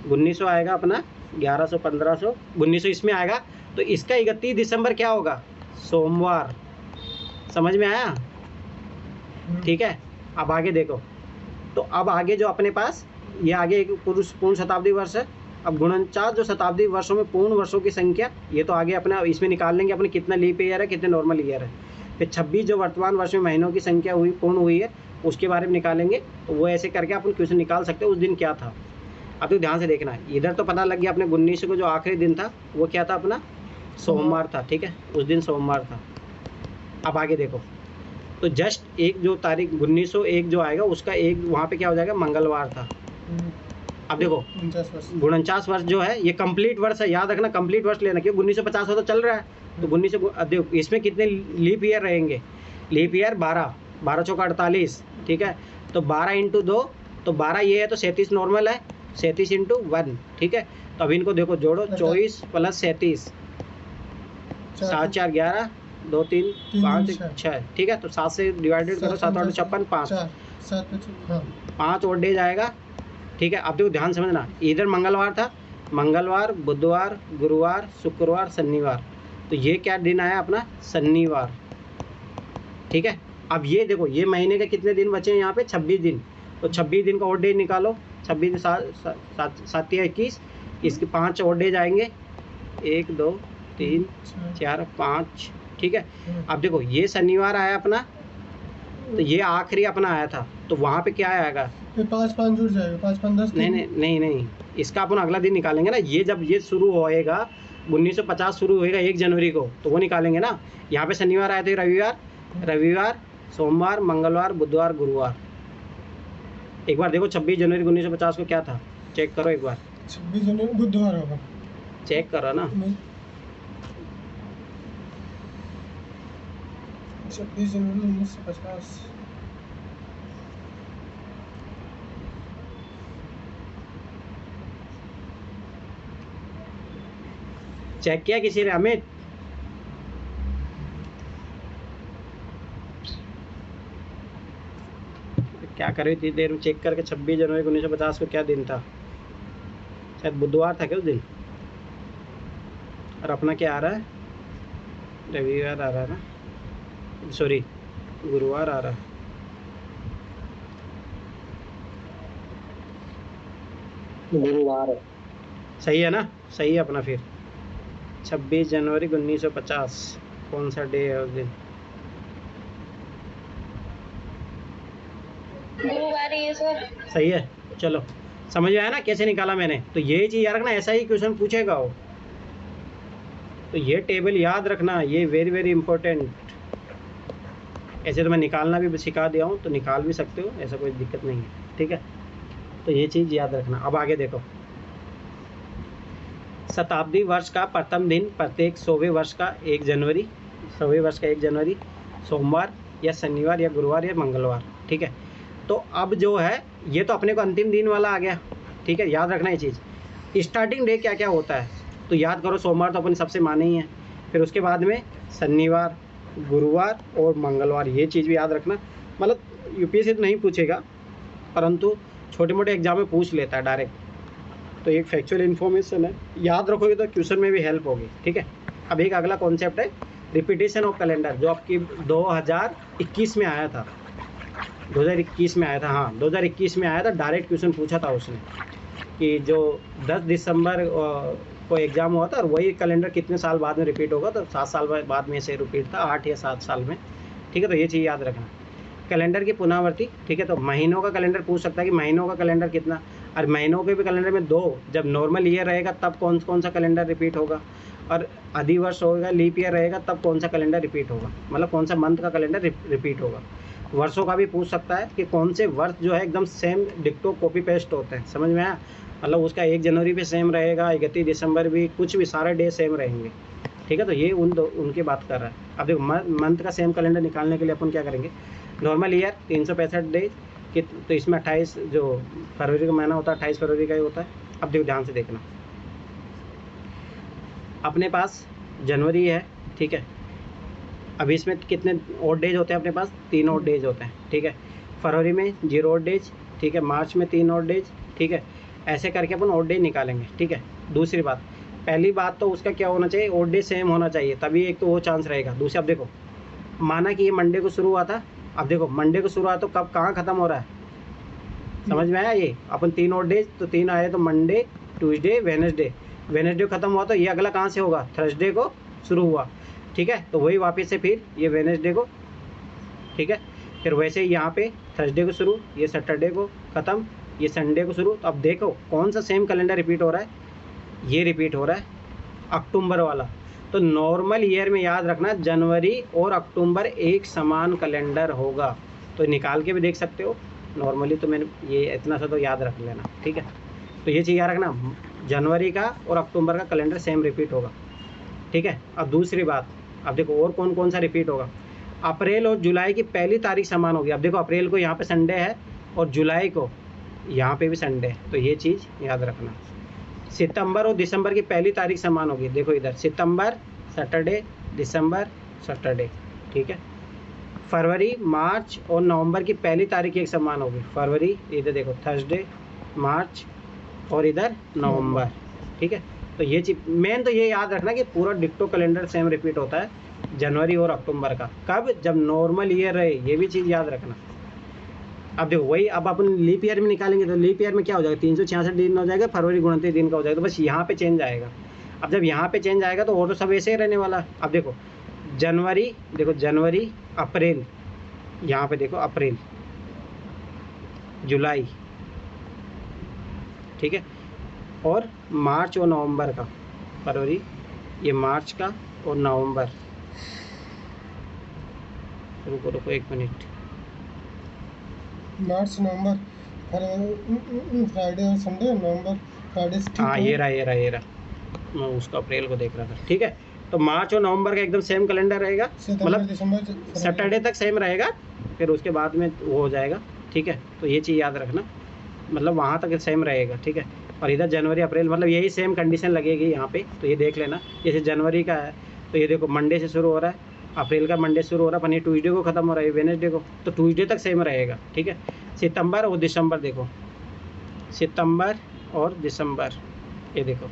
1900 आएगा अपना, 1100, 1500, 1900 इसमें आएगा, तो इसका 31 दिसंबर क्या होगा, सोमवार। समझ में आया, ठीक है। अब आगे देखो, तो अब आगे जो अपने पास, ये आगे एक पूर्ण शताब्दी वर्ष है। अब 49 जो शताब्दी वर्षों में पूर्ण वर्षों की संख्या, ये तो आगे अपना इसमें निकाल लेंगे अपने, कितना लीप ईयर है, कितने नॉर्मल ईयर है। फिर 26 जो वर्तमान वर्ष में महीनों की संख्या हुई, पूर्ण हुई है, उसके बारे में निकालेंगे। तो वो ऐसे करके अपन क्वेश्चन निकाल सकते हैं, उस दिन क्या था। अब तो ध्यान से देखना, इधर तो पता लग गया अपने 1900 को जो आखिरी दिन था, वो क्या था अपना, सोमवार था, ठीक है, उस दिन सोमवार था। अब आगे देखो, तो जस्ट एक जो तारीख 1901 जो आएगा, उसका एक वहाँ पे क्या हो जाएगा, मंगलवार था। अब देखो 49 वर्ष जो है, ये कंप्लीट वर्ष है, याद रखना कंप्लीट वर्ष लेना, क्योंकि 1950 तो चल रहा है, तो 1900 देखो इसमें कितने लीप ईयर रहेंगे, लीप ईयर 12, 12 चौका 48, ठीक है। तो 12 × 2, तो 12 ये है, तो 37 नॉर्मल है, 37 × 1, ठीक है। तो अब इनको देखो जोड़ो, 24 + 37, 7, 4, 11, 2, 3, 5, 6, ठीक है। तो 7 से डिवाइडेड करो, 7, 8, 56, 5 और डे जाएगा, ठीक है। अब देखो ध्यान समझना, इधर मंगलवार था, मंगलवार, बुधवार, गुरुवार, शुक्रवार, शनिवार, तो ये क्या दिन आया अपना, शनिवार, ठीक है। अब ये देखो, ये महीने के कितने दिन बचे हैं यहाँ पे, 26 दिन, तो 26 दिन का और डे निकालो, 26 7 या 21, इसके 5 और डे जाएंगे, 1, 2, 3, 4, 5, ठीक है। अब देखो ये शनिवार आया अपना, तो ये आखिरी अपना आया था, तो वहाँ पे क्या आएगा, 5 5 जुड़ जाएगा, 5 5 10, नहीं, इसका अपन अगला दिन निकालेंगे ना। ये जब ये शुरू होएगा, 1950 शुरू होएगा 1 जनवरी को, तो वो निकालेंगे ना। यहाँ पे शनिवार आया था, रविवार, सोमवार, मंगलवार, बुधवार, गुरुवार। एक बार देखो 26 जनवरी 1950 को क्या था, चेक करो एक बार, 26 जनवरी बुधवार होगा, चेक करो ना। 26 जनवरी 1950, चेक किया किसी ने, अमित? क्या करे इतनी देर में चेक करके, 26 जनवरी 1950 को क्या दिन था, शायद बुधवार था क्या उस दिन। और अपना क्या आ रहा है, रविवार आ रहा है ना, सॉरी गुरुवार आ रहा है। गुरुवार सही है ना, सही है अपना। फिर 26 जनवरी 1950 कौन सा डे है उस दिन, गुरुवार है ये सर। सही है। चलो समझ में आया ना कैसे निकाला मैंने? तो ये चीज़ याद रखना, ऐसा ही क्वेश्चन पूछेगा वो। तो ये टेबल याद रखना, ये वेरी वेरी इंपॉर्टेंट। ऐसे तो मैं निकालना भी सिखा दिया हूँ, तो निकाल भी सकते हो, ऐसा कोई दिक्कत नहीं है, ठीक है। तो ये चीज़ याद रखना। अब आगे देखो, शताब्दी वर्ष का प्रथम दिन प्रत्येक 100वें वर्ष का 1 जनवरी, 100वें वर्ष का 1 जनवरी सोमवार या शनिवार या गुरुवार या मंगलवार, ठीक है। तो अब जो है ये तो अपने को अंतिम दिन वाला आ गया, ठीक है। याद रखना ये चीज़। स्टार्टिंग डे क्या क्या होता है तो याद करो, सोमवार तो अपन सबसे माने ही है, फिर उसके बाद में शनिवार, गुरुवार और मंगलवार, ये चीज़ भी याद रखना। मतलब यूपीएससी तो नहीं पूछेगा, परंतु छोटे मोटे एग्जाम में पूछ लेता है डायरेक्ट। तो एक फैक्चुअल इन्फॉर्मेशन है, याद रखोगे तो क्वेश्चन में भी हेल्प होगी, ठीक है। अब एक अगला कॉन्सेप्ट है रिपीटेशन ऑफ कैलेंडर, जो आपकी 2021 में आया था, 2021 में आया था, हाँ 2021 में आया था। डायरेक्ट क्वेश्चन पूछा था उसने कि जो 10 दिसंबर को एग्ज़ाम हुआ था और वही कैलेंडर कितने साल बाद में रिपीट होगा, तो 7 साल बाद में से रिपीट था, 8 या 7 साल में, ठीक है। तो ये चीज़ याद रखना। कैलेंडर की पुनरावृत्ति, ठीक है। तो महीनों का कैलेंडर पूछ सकता है कि महीनों का कैलेंडर कितना, और महीनों के भी कैलेंडर में 2, जब नॉर्मल ईयर रहेगा तब कौन कौन सा कैलेंडर रिपीट होगा, और अधिवर्ष होगा, लीप ईयर रहेगा तब कौन सा कैलेंडर रिपीट होगा, मतलब कौन सा मंथ का कैलेंडर रिपीट होगा। वर्षों का भी पूछ सकता है कि कौन से वर्ष जो है एकदम सेम डिक्टो कॉपी पेस्ट होते हैं, समझ में आया। मतलब उसका 1 जनवरी भी सेम रहेगा, 31 दिसंबर भी, कुछ भी सारे डे सेम रहेंगे, ठीक है। तो ये उनकी बात कर रहा है। अब देखो मंथ का सेम कैलेंडर निकालने के लिए अपन क्या करेंगे, नॉर्मल ईयर 365 डेज कि, तो इसमें 28 जो फरवरी का महीना होता है 28 फरवरी का ही होता है। अब देखो ध्यान से देखना, अपने पास जनवरी है, ठीक है। अब इसमें कितने ऑड डेज होते हैं अपने पास, 3 ऑड डेज होते हैं, ठीक है। फरवरी में 0 ऑड डेज, ठीक है। मार्च में 3 ऑड डेज, ठीक है। ऐसे करके अपन ऑड डेज निकालेंगे, ठीक है। दूसरी बात, पहली बात तो उसका क्या होना चाहिए, ऑड डेज सेम होना चाहिए, तभी एक तो वो चांस रहेगा। दूसरी, अब देखो माना कि ये मंडे को शुरू हुआ था, अब देखो मंडे को शुरू हुआ तो कब कहाँ ख़त्म हो रहा है, समझ में आया। ये अपन 3 ऑड डेज, तो 3 आए तो मंडे, ट्यूसडे, वेडनेसडे, वेडनेसडे ख़त्म हुआ तो ये अगला कहाँ से होगा, थर्सडे को शुरू हुआ, ठीक है। तो वही वापस से फिर ये वेडनेसडे को, ठीक है। फिर वैसे ही यहाँ पे थर्सडे को शुरू, ये सैटरडे को ख़त्म, ये संडे को शुरू। तो अब देखो कौन सा सेम कैलेंडर रिपीट हो रहा है, ये रिपीट हो रहा है अक्टूबर वाला। तो नॉर्मल ईयर में याद रखना जनवरी और अक्टूबर एक समान कैलेंडर होगा, तो निकाल के भी देख सकते हो नॉर्मली। तो मैंने ये इतना सा तो याद रख लेना, ठीक है। तो ये चीज़ याद रखना, जनवरी का और अक्टूबर का कैलेंडर सेम रिपीट होगा, ठीक है। अब दूसरी बात, अब देखो और कौन कौन सा रिपीट होगा, अप्रैल और जुलाई की पहली तारीख समान होगी। अब देखो अप्रैल को यहाँ पे संडे है और जुलाई को यहाँ पे भी संडे है, तो ये चीज़ याद रखना। सितंबर और दिसंबर की पहली तारीख समान होगी, देखो इधर सितंबर सैटरडे, दिसंबर सैटरडे, ठीक है। फरवरी, मार्च और नवंबर की पहली तारीख एक समान होगी, फरवरी इधर देखो थर्सडे, मार्च और इधर नवंबर, ठीक है। तो ये चीज मेन तो ये याद रखना कि पूरा डिक्टो कैलेंडर सेम रिपीट होता है जनवरी और अक्टूबर का, कब, जब नॉर्मल ईयर रहे, ये भी चीज़ याद रखना। अब देखो वही, अब अपन लीप ईयर में निकालेंगे तो लीप ईयर में क्या हो जाएगा, 366 दिन हो जाएगा, फरवरी 29 दिन का हो जाएगा, तो बस यहाँ पे चेंज आएगा। अब जब यहाँ पे चेंज आएगा तो और तो सब ऐसे ही रहने वाला। अब देखो जनवरी, देखो जनवरी, अप्रैल, यहाँ पे देखो अप्रैल, जुलाई, ठीक है, और मार्च और नवंबर का, फरवरी, ये मार्च का और नवंबर, रुको रुको 1 मिनट, मार्च, नवंबर, फ्राइडे और संडे, नवंबर फ्राइडे, हाँ ये रहा, मैं उसका अप्रैल को देख रहा था, ठीक है। तो मार्च और नवंबर का एकदम सेम कैलेंडर रहेगा, मतलब सैटरडे तक सेम रहेगा, फिर उसके बाद में वो हो जाएगा, ठीक है। तो ये चीज़ याद रखना, मतलब वहाँ तक सेम रहेगा, ठीक है। और इधर जनवरी अप्रैल, मतलब यही सेम कंडीशन लगेगी यहाँ पे, तो ये देख लेना। जैसे जनवरी का है तो ये देखो मंडे से शुरू हो रहा है, अप्रैल का मंडे शुरू हो रहा है, पर ये ट्यूसडे को ख़त्म हो रहा है, वेडनेसडे को, तो ट्यूसडे तक सेम रहेगा, ठीक है। सितंबर और दिसंबर, देखो सितंबर और दिसंबर, ये देखो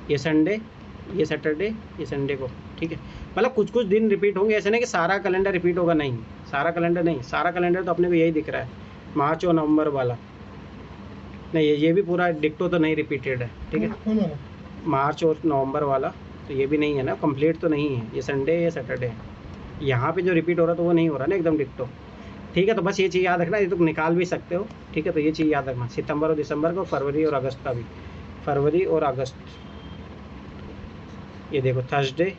ये संडे, ये सैटरडे, ये संडे को, ठीक है। मतलब कुछ कुछ दिन रिपीट होंगे, ऐसे नहीं कि सारा कैलेंडर रिपीट होगा, नहीं सारा कैलेंडर नहीं, सारा कैलेंडर तो अपने को यही दिख रहा है, मार्च और नवंबर वाला नहीं, ये भी पूरा डिक्टो तो नहीं रिपीटेड है, ठीक है। मार्च और नवंबर वाला तो ये भी नहीं है ना, कंप्लीट तो नहीं है, ये संडे, ये सैटरडे है, यहाँ पे जो रिपीट हो रहा है तो वो नहीं हो रहा ना एकदम डिक्टो। ठीक है। तो बस ये चीज़ याद रखना, ये तो निकाल भी सकते हो, ठीक है। तो ये चीज़ याद रखना, सितंबर और दिसंबर को, फरवरी और अगस्त का भी, फरवरी और अगस्त। ये देखो थर्सडे,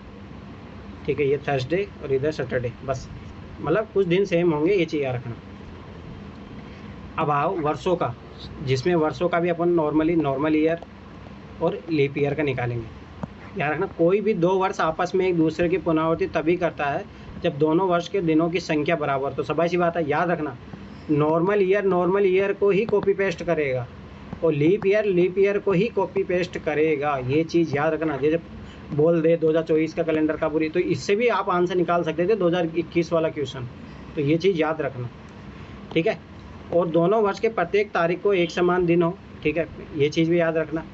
ठीक है, ये थर्सडे और इधर सैटरडे, बस मतलब कुछ दिन सेम होंगे, ये चीज़ याद रखना। अब आओ वर्षों का, जिसमें वर्षों का भी अपन नॉर्मल ईयर और लीप ईयर का निकालेंगे। याद रखना, कोई भी दो वर्ष आपस में एक दूसरे की पुनरावृत्ति तभी करता है जब दोनों वर्ष के दिनों की संख्या बराबर। तो सभी सी बात है, याद रखना, नॉर्मल ईयर को ही कॉपी पेस्ट करेगा और लीप ईयर को ही कॉपी पेस्ट करेगा। ये चीज़ याद रखना। जैसे बोल दे 2024 का कैलेंडर का पूरी, तो इससे भी आप आंसर निकाल सकते थे 2021 वाला क्वेश्चन। तो ये चीज़ याद रखना, ठीक है। और दोनों वर्ष के प्रत्येक तारीख को एक समान दिन हो, ठीक है, ये चीज़ भी याद रखना।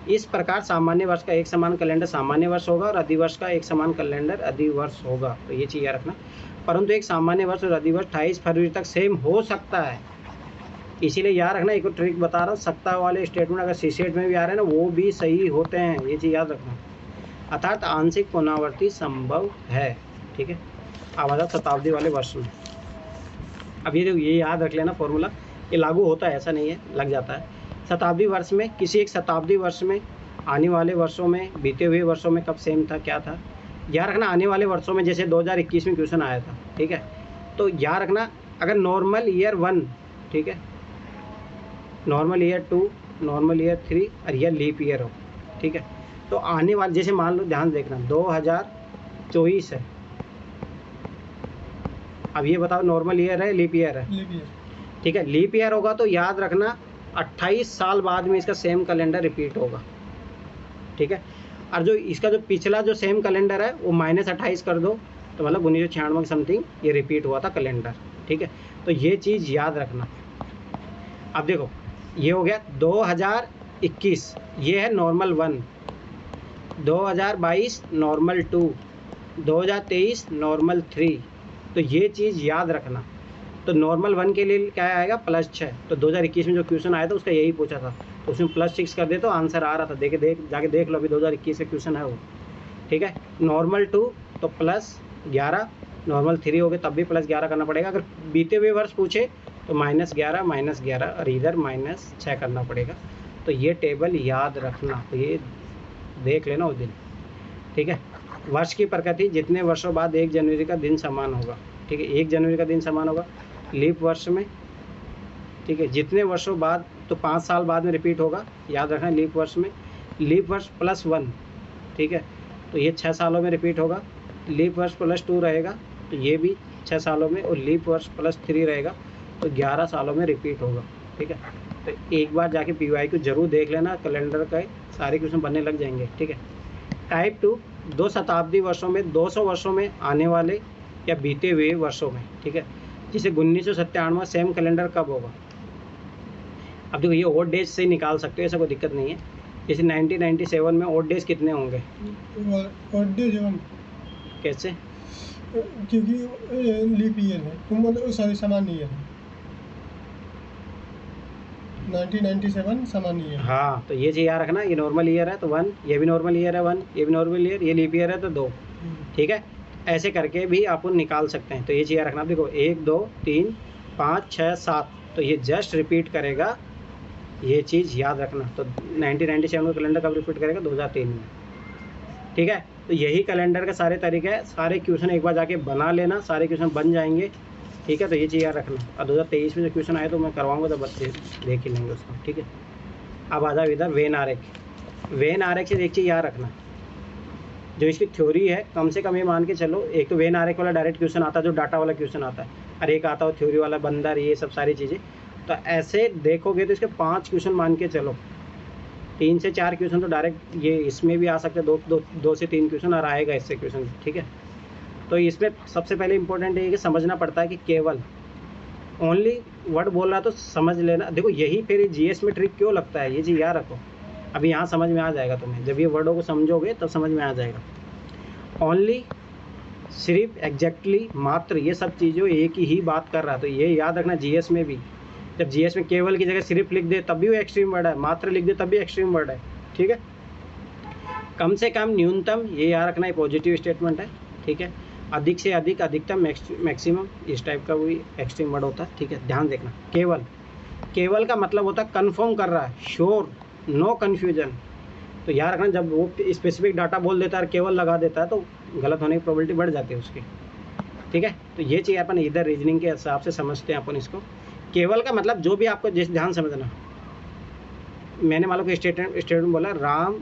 इस प्रकार सामान्य वर्ष का एक समान कैलेंडर सामान्य वर्ष होगा और अधिवर्ष का एक समान कैलेंडर अधिवर्ष होगा। तो ये चीज़ याद रखना। परंतु एक सामान्य वर्ष और अधिवर्ष 28 फरवरी तक सेम हो सकता है, इसीलिए याद रखना। एक ट्रिक बता रहा हूँ, सप्ताह वाले स्टेटमेंट अगर सीसेट में भी आ रहे हैं ना, वो भी सही होते हैं, ये चीज़ याद रखना। अर्थात आंशिक पुनरावृत्ति संभव है, ठीक है। अब आ जाओ शताब्दी वाले वर्ष में। अब ये याद रख लेना फॉर्मूला, ये लागू होता है, ऐसा नहीं है, लग जाता है। शताब्दी वर्ष में, किसी एक शताब्दी वर्ष में आने वाले वर्षों में बीते हुए वर्षों में कब सेम था, क्या था, याद रखना। आने वाले वर्षों में जैसे 2021 में क्वेश्चन आया था, ठीक है। तो याद रखना, अगर नॉर्मल ईयर 1, ठीक है, नॉर्मल ईयर 2, नॉर्मल ईयर 3 और यह लीप ईयर हो, ठीक है। तो आने वाले, जैसे मान लो, ध्यान देखना 2024 है, अब ये बताओ नॉर्मल ईयर है लीप ईयर है, लीप ईयर। ठीक है। लीप ईयर होगा तो याद रखना 28 साल बाद में इसका सेम कैलेंडर रिपीट होगा, ठीक है। और जो इसका जो पिछला जो सेम कैलेंडर है वो -28 कर दो, तो मतलब 1996 के समथिंग ये रिपीट हुआ था कैलेंडर, ठीक है। तो ये चीज़ याद रखना। अब देखो, ये हो गया 2021, ये है नॉर्मल 1, 2022 नॉर्मल 2, 2023 नॉर्मल 3। तो ये चीज़ याद रखना। तो नॉर्मल 1 के लिए क्या आएगा, +6। तो 2021 में जो क्वेश्चन आया था उसका यही पूछा था, तो उसमें +6 कर दे तो आंसर आ रहा था। जाके देख लो, अभी 2021 का क्वेश्चन है वो, ठीक है। नॉर्मल 2 तो +11, नॉर्मल 3 हो गए तब भी +11 करना पड़ेगा। अगर बीते हुए वर्ष पूछे तो -11 और इधर -6 करना पड़ेगा। तो ये टेबल याद रखना, तो ये देख लेना उस दिन, ठीक है। वर्ष की प्रकृति, जितने वर्षों बाद 1 जनवरी का दिन समान होगा, ठीक है, 1 जनवरी का दिन समान होगा लीप वर्ष में, ठीक है। जितने वर्षों बाद, तो 5 साल बाद में रिपीट होगा, याद रखना। लीप वर्ष में, लीप वर्ष +1, ठीक है, तो ये 6 सालों में रिपीट होगा। लीप वर्ष +2 रहेगा, तो ये भी 6 सालों में, और लीप वर्ष +3 रहेगा तो 11 सालों में रिपीट होगा, ठीक है। तो एक बार जाके PY को जरूर देख लेना, कैलेंडर का सारे क्वेश्चन बनने लग जाएंगे, ठीक है। टाइप 2, 2 शताब्दी वर्षों में, 200 वर्षों में आने वाले या बीते हुए वर्षों में, ठीक है। जैसे 1997 सेम कैलेंडर कब होगा। अब देखो, ये ओड डेज से निकाल सकते हो, ऐसा कोई दिक्कत नहीं है। जैसे 1997 में ओड डेज कितने होंगे, और डे जीवन, कैसे, क्योंकि लीप ईयर है, तो मतलब सॉरी सामान्य ईयर है। 1997 सामान्य ईयर। हाँ, तो ये चीज़ याद रखना। ये नॉर्मल ईयर है तो 1, ये भी नॉर्मल ईयर है 1, ये भी नॉर्मल ईयर, ये लीप ईयर है तो 2, ठीक है। ऐसे करके भी आप निकाल सकते हैं। तो ये चीज़ याद रखना। देखो 1 2 3 5 6 7, तो ये जस्ट रिपीट करेगा, ये चीज़ याद रखना। तो 1997 का कैलेंडर कब रिपीट करेगा, 2003 में, ठीक है। तो यही कैलेंडर का सारे तरीके हैं। सारे क्वेश्चन एक बार जाके बना लेना, सारे क्वेश्चन बन जाएंगे, ठीक है। तो ये चीज़ याद रखना। और 2023 में जो क्वेश्चन आए तो मैं करवाऊँगा, तो बच्चे देख ही लेंगे उसको, ठीक है। अब आ जाओ इधर वेन आरेख। वेन आरेख से एक चीज़ याद रखना, जो इसकी थ्योरी है, कम से कम ये मान के चलो, एक तो वेन आरेख वाला डायरेक्ट क्वेश्चन आता है, जो डाटा वाला क्वेश्चन आता है, और एक आता है थ्योरी वाला बंदर, ये सब सारी चीज़ें। तो ऐसे देखोगे तो इसके 5 क्वेश्चन मान के चलो, 3 से 4 क्वेश्चन तो डायरेक्ट ये इसमें भी आ सकते हैं, 2 से 3 क्वेश्चन और आएगा इससे क्वेश्चन, ठीक है। तो इसमें सबसे पहले इंपॉर्टेंट है कि समझना पड़ता है कि केवल ओनली वर्ड बोल रहा तो समझ लेना। देखो यही फिर GS में ट्रिक क्यों लगता है, ये चीज़ याद रखो। अभी यहाँ समझ में आ जाएगा तुम्हें, जब ये वर्डों को समझोगे तब समझ में आ जाएगा। ओनली, सिर्फ, एग्जैक्टली, मात्र, ये सब चीज़ों एक ही बात कर रहा है। तो ये याद रखना GS में भी, जब GS में केवल की जगह सिर्फ लिख दे तब भी वो एक्सट्रीम वर्ड है, मात्र लिख दे तब भी एक्सट्रीम वर्ड है, ठीक है। कम से कम, न्यूनतम, ये याद रखना, ये पॉजिटिव स्टेटमेंट है, ठीक है। अधिक से अधिक, अधिकतम, मैक्सिमम, इस टाइप का वही एक्सट्रीम वर्ड होता है, ठीक है। ध्यान देखना, केवल, केवल का मतलब होता है कन्फर्म कर रहा है, श्योर, नो कन्फ्यूजन। तो याद रखना, जब वो स्पेसिफिक डाटा बोल देता है और केवल लगा देता है तो गलत होने की प्रोबेबिलिटी बढ़ जाती है उसकी, ठीक है। तो ये चीज़ अपन इधर रीजनिंग के हिसाब से समझते हैं अपन इसको। केवल का मतलब जो भी आपको जिस ध्यान समझना, मैंने मान लो कि स्टेटमेंट बोला राम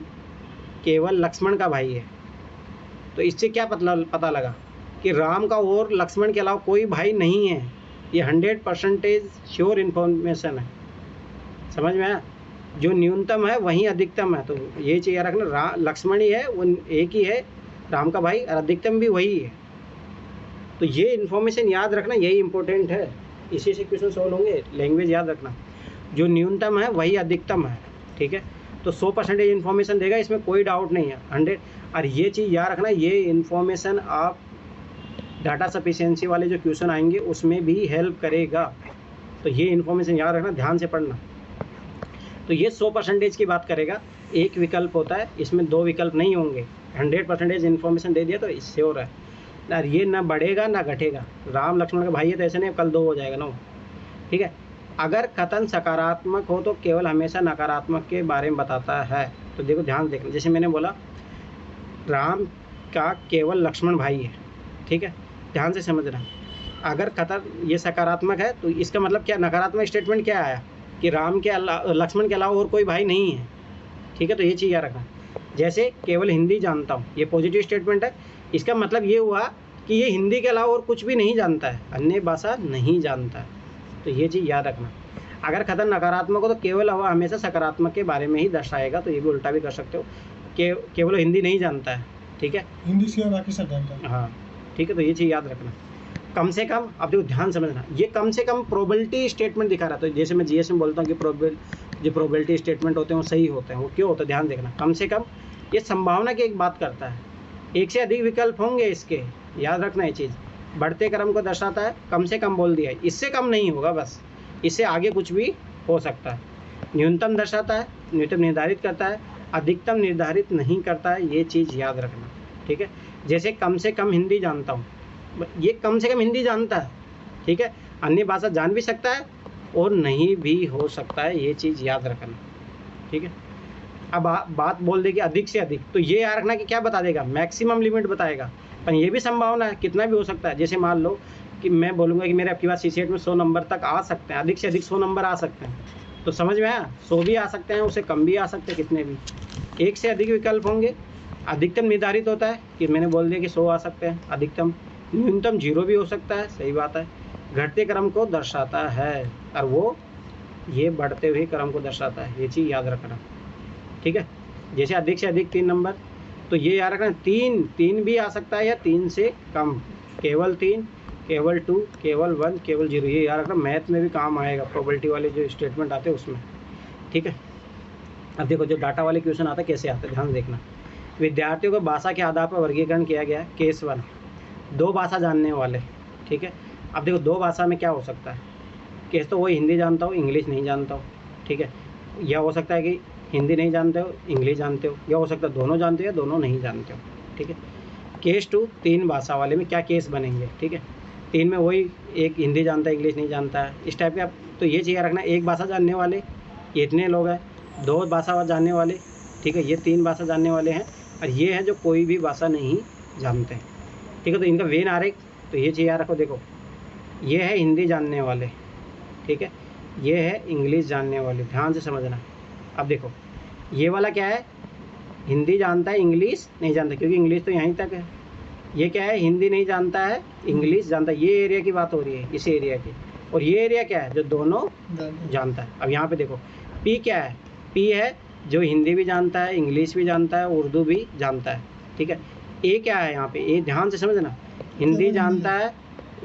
केवल लक्ष्मण का भाई है, तो इससे क्या पता लगा कि राम का और लक्ष्मण के अलावा कोई भाई नहीं है। ये 100% श्योर इन्फॉर्मेशन है, समझ में आया। जो न्यूनतम है वही अधिकतम है, तो ये चीज़ याद रखना, लक्ष्मण ही है, वो एक ही है राम का भाई, और अधिकतम भी वही है। तो ये इन्फॉर्मेशन याद रखना, यही इंपॉर्टेंट है, इसी से क्वेश्चन सॉल्व होंगे। लैंग्वेज याद रखना, जो न्यूनतम है वही अधिकतम है, ठीक है। तो 100% इन्फॉर्मेशन देगा, इसमें कोई डाउट नहीं है, 100। और ये चीज़ याद रखना, ये इन्फॉर्मेशन आप डाटा सफिशिएंसी वाले जो क्वेश्चन आएंगे उसमें भी हेल्प करेगा। तो ये इन्फॉर्मेशन याद रखना, ध्यान से पढ़ना। तो ये 100% की बात करेगा, एक विकल्प होता है, इसमें 2 विकल्प नहीं होंगे। 100% इन्फॉर्मेशन दे दिया तो इससे हो रहा है, और ये ना बढ़ेगा ना घटेगा। राम लक्ष्मण का भाई है तो ऐसे नहीं कल 2 हो जाएगा ना, ठीक है। अगर कथन सकारात्मक हो तो केवल हमेशा नकारात्मक के बारे में बताता है। तो देखो ध्यान देखना, जैसे मैंने बोला राम का केवल लक्ष्मण भाई है, ठीक है, ध्यान से समझना। अगर कथन ये सकारात्मक है तो इसका मतलब क्या, नकारात्मक स्टेटमेंट क्या आया कि राम के लक्ष्मण के अलावा और कोई भाई नहीं है, ठीक है। तो ये चीज़ याद रखना। जैसे केवल हिंदी जानता हूँ, ये पॉजिटिव स्टेटमेंट है, इसका मतलब ये हुआ कि ये हिंदी के अलावा और कुछ भी नहीं जानता है, अन्य भाषा नहीं जानता है। तो ये चीज़ याद रखना। अगर कथन नकारात्मक हो तो केवल वह हमेशा सकारात्मक के बारे में ही दर्शाएगा, तो ये भी उल्टा भी कर सकते हो, केवल हिंदी नहीं जानता है, ठीक है, हिंदी सिवा बाकी सब जानता है। हाँ, ठीक है। तो ये चीज़ याद रखना। कम से कम, अब देखो ध्यान समझना, ये कम से कम प्रोबेबिलिटी स्टेटमेंट दिखा रहा था। तो जैसे मैं जीएस में बोलता हूँ कि जो प्रोबेबिलिटी स्टेटमेंट होते हैं वो सही होते हैं, वो क्यों होता है ध्यान देखना। कम से कम ये संभावना की एक बात करता है, एक से अधिक विकल्प होंगे इसके, याद रखना ये चीज़। बढ़ते क्रम को दर्शाता है, कम से कम बोल दिया है, इससे कम नहीं होगा, बस इससे आगे कुछ भी हो सकता है। न्यूनतम दर्शाता है, न्यूनतम निर्धारित करता है, अधिकतम निर्धारित नहीं करता है, ये चीज़ याद रखना, ठीक है। जैसे कम से कम हिंदी जानता हूँ, ये कम से कम हिंदी जानता है, ठीक है, अन्य भाषा जान भी सकता है और नहीं भी हो सकता है, ये चीज़ याद रखना, ठीक है। अब बात बोल देगी अधिक से अधिक, तो ये याद रखना कि क्या बता देगा, मैक्सिमम लिमिट बताएगा, पर ये भी संभावना है, कितना भी हो सकता है। जैसे मान लो कि मैं बोलूँगा कि मेरे आपकी बात CCET में 100 नंबर तक आ सकते हैं, अधिक से अधिक 100 नंबर आ सकते हैं, तो समझ में आया, 100 भी आ सकते हैं, उससे कम भी आ सकते हैं, कितने भी। एक से अधिक विकल्प होंगे, अधिकतम निर्धारित होता है कि मैंने बोल दिया कि 100 आ सकते हैं, अधिकतम, न्यूनतम 0 भी हो सकता है, सही बात है। घटते क्रम को दर्शाता है, और वो ये बढ़ते हुए क्रम को दर्शाता है, ये चीज़ याद रखना, ठीक है। जैसे अधिक से अधिक 3 नंबर, तो ये याद रखना, 3 भी आ सकता है या 3 से कम, केवल 3, केवल 2, केवल 1, केवल 0, ये याद रखना। मैथ में भी काम आएगा, प्रोबेबिलिटी वाले जो स्टेटमेंट आते हैं उसमें, ठीक है। अब देखो जो डाटा वाले क्वेश्चन आते हैं कैसे आते हैं, ध्यान देखना। विद्यार्थियों को भाषा के आधार पर वर्गीकरण किया गया है। केस 1, 2 भाषा जानने वाले, ठीक है। अब देखो 2 भाषा में क्या हो सकता है, केस तो वही हिंदी जानता हूँ, इंग्लिश नहीं जानता हूँ, ठीक है। या हो सकता है कि हिंदी नहीं जानते हो, इंग्लिश जानते हो, या हो सकता है दोनों जानते हो या दोनों नहीं जानते हो, ठीक है। केस 2, 3 भाषा वाले में क्या केस बनेंगे, ठीक है। 3 में वही, एक हिंदी जानता है, इंग्लिश नहीं जानता है, इस टाइप के। आप तो ये चीज़ रखना, एक भाषा जानने वाले ये इतने लोग हैं, 2 भाषा जानने वाले, ठीक है, ये 3 भाषा जानने वाले हैं, और ये हैं जो कोई भी भाषा नहीं जानते हैं, ठीक है। तो इनका वेन आरेख, तो ये चीज़ याद रखो। देखो ये है हिंदी जानने वाले, ठीक है, ये है इंग्लिश जानने वाले, ध्यान से समझना। अब देखो ये वाला क्या है, हिंदी जानता है, इंग्लिश नहीं जानता, क्योंकि इंग्लिश तो यहीं तक है। ये क्या है, हिंदी नहीं जानता है, इंग्लिश जानता है, ये एरिया की बात हो रही है, इस एरिया की। और ये एरिया क्या है, जो दोनों जानता है। अब यहाँ पे देखो पी क्या है, पी है जो हिंदी भी जानता है, इंग्लिश भी जानता है, उर्दू भी जानता है, ठीक है। ए क्या है यहाँ पे, ए ध्यान से समझना, हिंदी जानता है,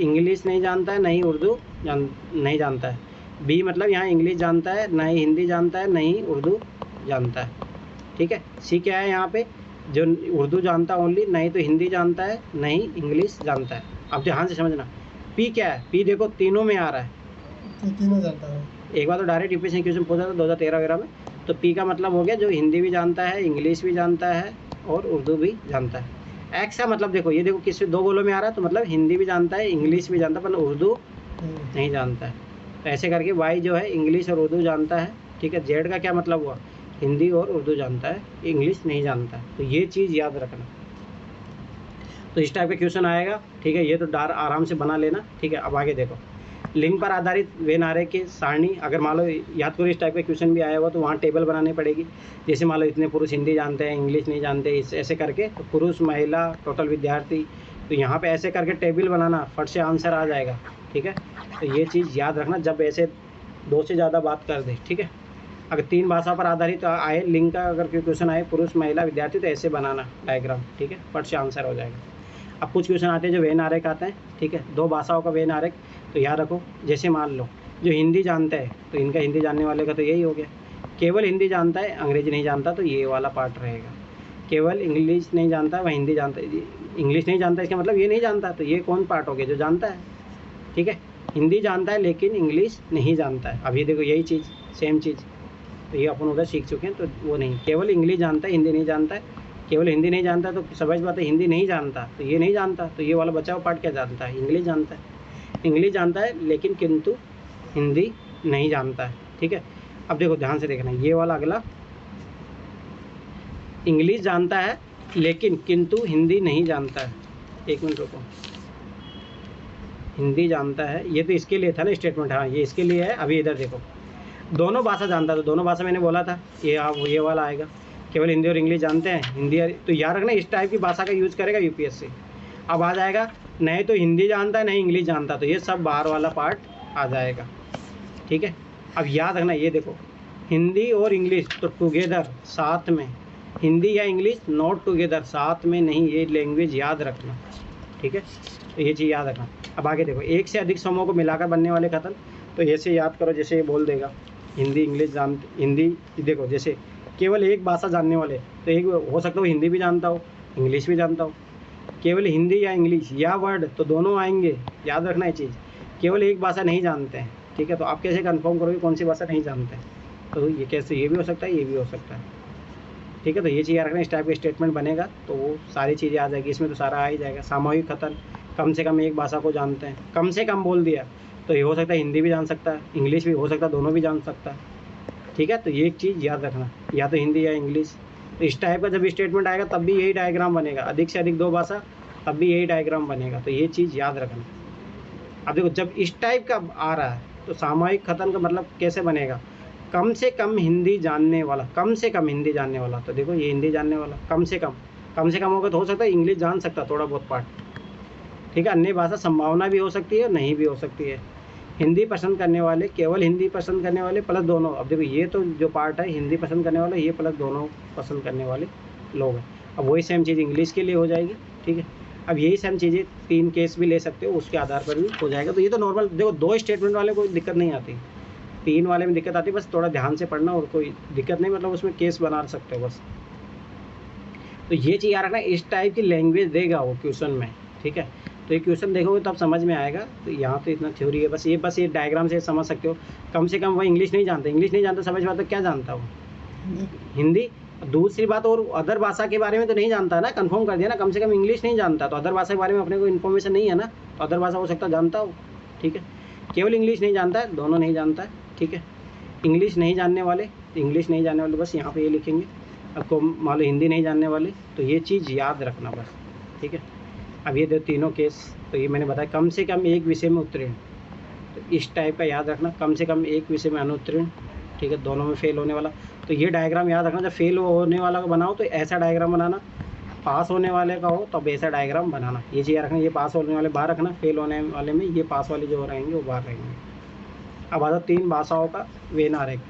इंग्लिश नहीं जानता है, नहीं उर्दू नहीं जानता है। बी मतलब यहाँ इंग्लिश जानता है, नहीं हिंदी जानता है, नहीं उर्दू जानता है, ठीक है। सी क्या है यहाँ पे, जो उर्दू जानता है ओनली, नहीं तो हिंदी जानता है, नहीं इंग्लिश जानता है। अब ध्यान से समझना, पी क्या है, पी देखो तीनों में आ रहा है, तो तीनों जानता है। एक बार तो डायरेक्ट यूपीएससी क्वेश्चन पूछा था 2013 वगैरह में, तो पी का मतलब हो गया जो हिंदी भी जानता है, इंग्लिश भी जानता है और उर्दू भी जानता है। एक्स का मतलब देखो, ये देखो किसी दो गोलों में आ रहा है, तो मतलब हिंदी भी जानता है, इंग्लिश भी जानता है, पर उर्दू नहीं जानता है। तो ऐसे करके वाई जो है इंग्लिश और उर्दू जानता है, ठीक है। जेड का क्या मतलब हुआ, हिंदी और उर्दू जानता है, इंग्लिश नहीं जानता है। तो ये चीज़ याद रखना। तो इस टाइप का क्वेश्चन आएगा, ठीक है। ये तो डार आराम से बना लेना, ठीक है। अब आगे देखो, लिंग पर आधारित वेन आरेख की सारणी। अगर मान लो याद करो इस टाइप का क्वेश्चन भी आया हुआ, तो वहाँ टेबल बनानी पड़ेगी। जैसे मान लो इतने पुरुष हिंदी जानते हैं, इंग्लिश नहीं जानते, इस ऐसे करके, तो पुरुष, महिला, टोटल विद्यार्थी, तो यहाँ पे ऐसे करके टेबल बनाना, फट से आंसर आ जाएगा, ठीक है। तो ये चीज़ याद रखना जब ऐसे दो से ज़्यादा बात कर दे, ठीक है। अगर 3 भाषा पर आधारित आए लिंग का अगर क्वेश्चन आए, पुरुष, महिला, विद्यार्थी, तो ऐसे बनाना डायग्राम, ठीक है, फट से आंसर हो जाएगा। अब कुछ क्वेश्चन आते हैं जो वेन आरेख आते हैं, ठीक है, 2 भाषाओं का वेन आरेख। तो याद रखो, जैसे मान लो जो हिंदी जानता है, तो इनका हिंदी जानने वाले का तो यही हो गया। केवल हिंदी जानता है, अंग्रेजी नहीं जानता, तो ये वाला पार्ट रहेगा। केवल इंग्लिश नहीं जानता, वह हिंदी जानता है, इंग्लिश नहीं जानता, इसका मतलब ये नहीं जानता, तो ये कौन पार्ट हो गया, जो जानता है, ठीक है। हिंदी जानता है लेकिन इंग्लिश नहीं जानता है। अभी देखो यही चीज़, सेम चीज़, तो ये अपन उधर सीख चुके हैं, तो वो नहीं। केवल इंग्लिश जानता है, हिंदी नहीं जानता है। केवल हिंदी नहीं जानता, तो समझ बात है, हिंदी नहीं जानता, तो ये नहीं जानता, तो ये वाला बचा हुआ पार्ट क्या जानता है, इंग्लिश जानता है। इंग्लिश जानता है लेकिन किंतु हिंदी नहीं जानता है, ठीक है। अब देखो ध्यान से देखना, ये वाला अगला, इंग्लिश जानता है लेकिन किंतु हिंदी नहीं जानता है। एक मिनट रुको, हिंदी जानता है, ये तो इसके लिए था ना स्टेटमेंट, हाँ ये इसके लिए है। अभी इधर देखो, दोनों भाषा जानता है, तो दोनों भाषा मैंने बोला था, ये वाला आएगा। केवल हिंदी और इंग्लिश जानते हैं, हिंदी, तो याद रखना इस टाइप की भाषा का यूज़ करेगा यूपीएससी। अब आ जाएगा, नहीं तो हिंदी जानता है, नहीं इंग्लिश जानता, तो ये सब बाहर वाला पार्ट आ जाएगा, ठीक है। अब याद रखना, ये देखो, हिंदी और इंग्लिश तो टुगेदर, साथ में, हिंदी या इंग्लिश नॉट टुगेदर, साथ में नहीं, ये लैंग्वेज याद रखना, ठीक है। तो ये चीज़ याद रखना। अब आगे देखो, एक से अधिक समूहों को मिलाकर बनने वाले कथन, तो ऐसे याद करो, जैसे ये बोल देगा हिंदी इंग्लिश हिंदी, देखो जैसे केवल एक भाषा जानने वाले, तो एक हो सकता हो हिंदी भी जानता हो, इंग्लिश भी जानता हो। केवल हिंदी या इंग्लिश या वर्ड, तो दोनों आएंगे, याद रखना ये चीज़। केवल एक भाषा नहीं जानते हैं, ठीक है, तो आप कैसे कंफर्म करोगे कौन सी भाषा नहीं जानते हैं, तो ये कैसे, ये भी हो सकता है, ये भी हो सकता है, ठीक है। तो ये चीज़ याद रखना, इस टाइप का स्टेटमेंट बनेगा तो वो सारी चीज़ें आ जाएगी, इसमें तो सारा आ ही जाएगा। सामूहिक कथन, कम से कम एक भाषा को जानते हैं, कम से कम बोल दिया, तो ये हो सकता है हिंदी भी जान सकता है, इंग्लिश भी हो सकता है, दोनों भी जान सकता है, ठीक है। तो ये एक चीज़ याद रखना, या तो हिंदी या इंग्लिश। तो इस टाइप का जब स्टेटमेंट आएगा तब भी यही डायग्राम बनेगा, अधिक से अधिक 2 भाषा, तब भी यही डायग्राम बनेगा, तो ये चीज़ याद रखना। अब देखो, जब इस टाइप का आ रहा है, तो सामूहिक कथन का मतलब कैसे बनेगा, कम से कम हिंदी जानने वाला, कम से कम हिंदी जानने वाला, तो देखो ये हिंदी जानने वाला, कम से कम होगा, तो हो सकता है इंग्लिश जान सकता थोड़ा बहुत पार्ट, ठीक है। अन्य भाषा संभावना भी हो सकती है, नहीं भी हो सकती है। हिंदी पसंद करने वाले, केवल हिंदी पसंद करने वाले प्लस दोनों। अब देखो ये तो जो पार्ट है हिंदी पसंद करने वाला, ये प्लस दोनों पसंद करने वाले लोग हैं। अब वही सेम चीज़ इंग्लिश के लिए हो जाएगी, ठीक है। अब यही सेम चीज़ें 3 केस भी ले सकते हो, उसके आधार पर भी हो जाएगा। तो ये तो नॉर्मल, देखो 2 स्टेटमेंट वाले कोई दिक्कत नहीं आती, 3 वाले में दिक्कत आती है, बस थोड़ा ध्यान से पढ़ना, और कोई दिक्कत नहीं, मतलब उसमें केस बना सकते हो बस। तो ये चीज़ याद रखना, इस टाइप की लैंग्वेज देगा वो क्वेश्चन में, ठीक है। तो ये क्वेश्चन देखोगे तब समझ में आएगा। तो यहाँ तो इतना थ्योरी है, बस ये डायग्राम से समझ सकते हो। कम से कम वो इंग्लिश नहीं जानता, समझ बात है, क्या जानता वो, हिंदी। दूसरी बात, और अदर भाषा के बारे में तो नहीं जानता ना, कंफर्म कर दिया ना, कम से कम इंग्लिश नहीं जानता, तो अदर भाषा के बारे में अपने को इन्फॉर्मेशन नहीं है ना, तो अदर भाषा हो सकता है जानता हो, ठीक है। केवल इंग्लिश नहीं जानता है, दोनों नहीं जानता है, ठीक है। इंग्लिश नहीं जानने वाले, बस यहाँ पे ये लिखेंगे। आपको मान लो हिंदी नहीं जानने वाले, तो ये चीज़ याद रखना बस, ठीक है। अब ये 2 केस, तो ये मैंने बताया, कम से कम एक विषय में उत्तीर्ण, तो इस टाइप का याद रखना, कम से कम एक विषय में अनुत्तीर्ण, ठीक है, दोनों में फेल होने वाला। तो ये डायग्राम याद रखना, जब फेल होने वाला का बनाओ तो ऐसा डायग्राम बनाना, पास होने वाले का हो तब ऐसा डायग्राम बनाना। ये चीज़ रखना, ये पास होने वाले बाहर रखना, फेल होने वाले में ये पास वाले जो रहेंगे वो बाहर रहेंगे। अब आता 3 भाषाओं का वेन आरेख।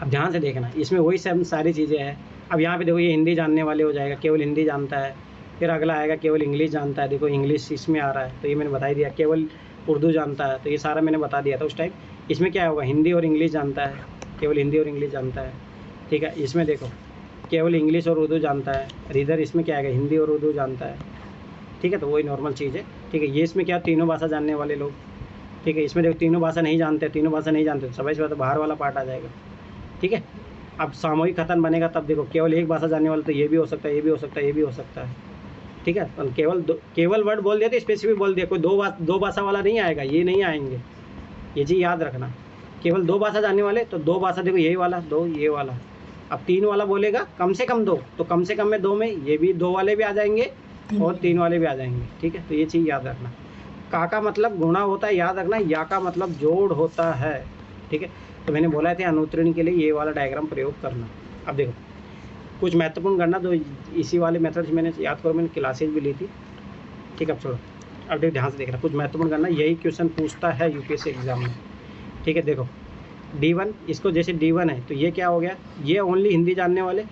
अब ध्यान से देखना, इसमें वही सब सारी चीज़ें हैं। अब यहाँ पे देखो, ये हिंदी जानने वाले हो जाएगा, केवल हिंदी जानता है। फिर अगला आएगा केवल इंग्लिश जानता है, देखो इंग्लिश इसमें आ रहा है, तो ये मैंने बता ही दिया। केवल उर्दू जानता है, तो ये सारा मैंने बता दिया था उस टाइम। इसमें क्या होगा, हिंदी और इंग्लिश जानता है, केवल हिंदी और इंग्लिश जानता है, ठीक है। इसमें देखो केवल इंग्लिश और उर्दू जानता है, इधर इसमें क्या आएगा, हिंदी और उर्दू जानता है, ठीक है। तो वही नॉर्मल चीज़ है, ठीक है। ये इसमें क्या, तीनों भाषा जानने वाले लोग, ठीक है। इसमें देखो तीनों भाषा नहीं जानते, तो समझ बात बाहर वाला पार्ट आ जाएगा, ठीक है। अब सामूहिक कथन बनेगा तब देखो केवल एक भाषा जानने वाला तो ये भी हो सकता है, ये भी हो सकता है, ये भी हो सकता है, ठीक है। पर केवल वर्ड बोल दिया तो स्पेसिफिक बोल दिया, कोई दो भाषा वाला नहीं आएगा, ये नहीं आएंगे, ये चीज़ याद रखना। केवल 2 भाषा जानने वाले तो 2 भाषा देखो यही वाला 2 ये वाला। अब 3 वाला बोलेगा कम से कम 2, तो कम से कम में 2 में ये भी 2 वाले भी आ जाएंगे और 3 वाले भी आ जाएंगे, ठीक है। तो ये चीज़ याद रखना। का मतलब गुणा होता है, याद रखना। या का मतलब जोड़ होता है, ठीक है। तो मैंने बोला था अनुत्तरण के लिए ये वाला डायग्राम प्रयोग करना। अब देखो कुछ महत्वपूर्ण गणना जो इसी वाले मेथड से मैंने याद करो, मैंने क्लासेज भी ली थी, ठीक है। अब छोड़ो, अब देखो ध्यान से देखना, कुछ महत्वपूर्ण गणना यही क्वेश्चन पूछता है यूपीएससी एग्जाम में, ठीक है। देखो D1, इसको जैसे D1 है तो ये क्या हो गया, ये ओनली हिंदी जानने वाले,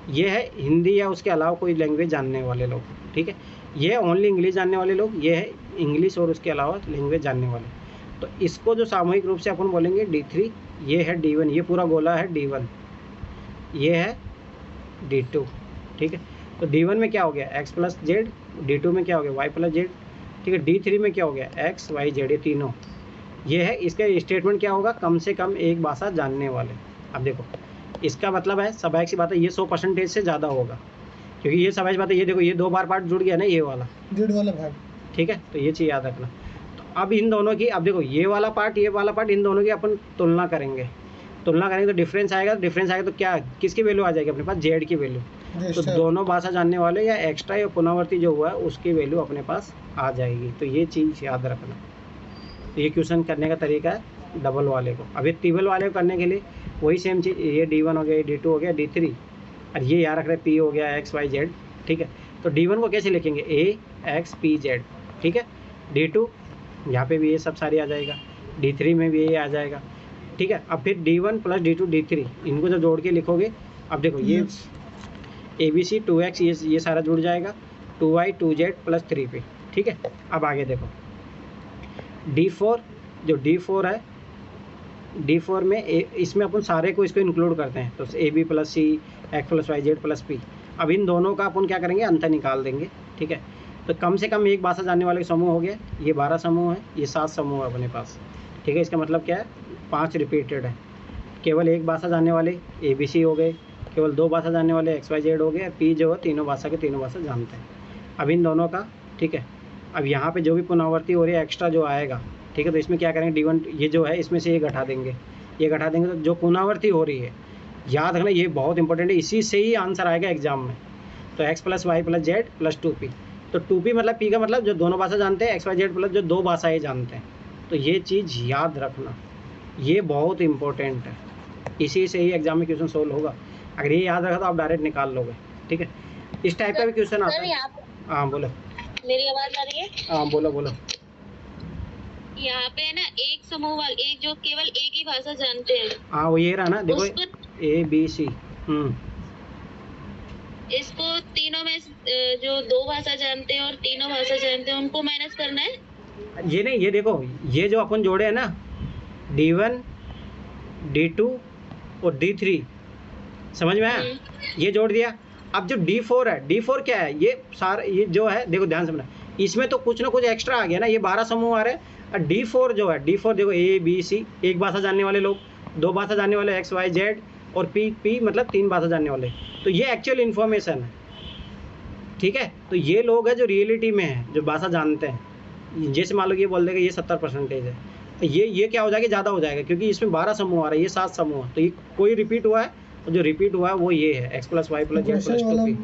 ये है हिंदी या उसके अलावा कोई लैंग्वेज जानने वाले लोग, ठीक है। ये ओनली इंग्लिश जानने वाले लोग, ये है इंग्लिश और उसके अलावा लैंग्वेज जानने वाले। तो इसको जो सामूहिक रूप से अपन बोलेंगे D3, ये है D1, ये पूरा गोला है D1, ये है D2, ठीक है। तो D1 में क्या हो गया x प्लस जेड, D2 में क्या हो गया y प्लस जेड, ठीक है। D3 में क्या हो गया x y z, ये तीनों। ये है इसका स्टेटमेंट क्या होगा, कम से कम एक भाषा जानने वाले। अब देखो इसका मतलब है स्वाभाविक सी बात है, ये 100% से ज़्यादा होगा, क्योंकि ये स्वाभाविक बात है। ये देखो ये 2 बार पार्ट जुड़ गया ना, ये वाला डेढ़ वाला भाग, ठीक है। तो ये चीज़ याद रखना। तो अब इन दोनों की, अब देखो ये वाला पार्ट इन दोनों की अपन तुलना करेंगे तो डिफरेंस आएगा। तो क्या किसकी वैल्यू आ जाएगी अपने पास, जेड की वैल्यू। तो दोनों भाषा जानने वाले या एक्स्ट्रा या पुनरावर्ती जो हुआ है उसकी वैल्यू अपने पास आ जाएगी। तो ये चीज़ याद रखना। तो ये क्वेश्चन करने का तरीका है डबल वाले को। अब ये ट्रिपल वाले को करने के लिए वही सेम चीज़, ये D1 हो गया, D2 हो गया, D3, और ये याद रख रहे P हो गया x y z, ठीक है। तो D1 को कैसे लिखेंगे, A x P z, ठीक है। D2 यहाँ पे भी ये सब सारी आ जाएगा, D3 में भी ये आ जाएगा, ठीक है। अब फिर D1 प्लस D2 D3 इनको जब जोड़ के लिखोगे, अब देखो ये ABC 2x ये सारा जुड़ जाएगा, 2y 2z प्लस 3p, ठीक है। अब आगे देखो D4, जो D4 है, D4 में इसमें अपन सारे को इसको इंक्लूड करते हैं, तो AB plus C x plus y z plus p। अब इन दोनों का अपन क्या करेंगे, अंतर निकाल देंगे, ठीक है। तो कम से कम एक भाषा जानने वाले समूह हो गया, ये 12 समूह है, ये 7 समूह है अपने पास, ठीक है। इसका मतलब क्या है, 5 रिपीटेड है। केवल एक भाषा जानने वाले ABC हो गए, केवल 2 भाषा जानने वाले x y z हो गए, P जो है तीनों भाषा जानते हैं। अब इन दोनों का, ठीक है। अब यहाँ पे जो भी पुनरावृत्ति हो रही है एक्स्ट्रा जो आएगा, ठीक है। तो इसमें क्या करेंगे, D1 ये जो है इसमें से ये घटा देंगे, तो जो पुनरावृत्ति हो रही है, याद रखना ये बहुत इंपॉर्टेंट है, इसी से ही आंसर आएगा एग्जाम में। तो x plus y plus z plus 2p, तो 2p मतलब p का मतलब जो दोनों भाषा जानते हैं, x y z प्लस जो 2 भाषाएँ जानते हैं। तो ये चीज़ याद रखना, ये बहुत इंपॉर्टेंट है, इसी से ही एग्जाम में क्वेश्चन सोल्व होगा। अगर ये याद रखा तो आप डायरेक्ट निकाल लोगे, ठीक है। इस टाइप का भी क्वेश्चन आता है। हाँ बोलो, मेरी आवाज आ रही है? हाँ बोलो। यहाँ पे ना एक समूह वाले, एक जो केवल एक ही भाषा जानते हैं, हाँ वो ये रहा ना, देखो ABC, इसको तीनों में जो 2 भाषा जानते हैं और तीनों भाषा जानते हैं उनको माइनस करना है। ये नहीं, ये देखो ये जो अपन जोड़े हैं ना, D1 D2 और D3, समझ में आया, ये जोड़ दिया। अब जो D4 है, D4 क्या है, ये सारा ये जो है, देखो ध्यान से समझना, इसमें तो कुछ ना कुछ एक्स्ट्रा आ गया ना, ये 12 समूह आ रहे हैं। और D4 जो है, D4 देखो ABC एक भाषा जानने वाले लोग, 2 भाषा जानने वाले x y z, और P मतलब 3 भाषा जानने वाले। तो ये एक्चुअल इन्फॉर्मेशन है, ठीक है। तो ये लोग हैं जो रियलिटी में है, जो भाषा जानते हैं। जैसे मान लो ये बोल देगा ये 70% है, तो ये क्या हो जाएगा, ज़्यादा हो जाएगा, क्योंकि इसमें 12 समूह आ रहे हैं, ये 7 समूह है। तो ये कोई रिपीट हुआ है, और जो रिपीट हुआ है वो ये है x plus y plus z plus 2p।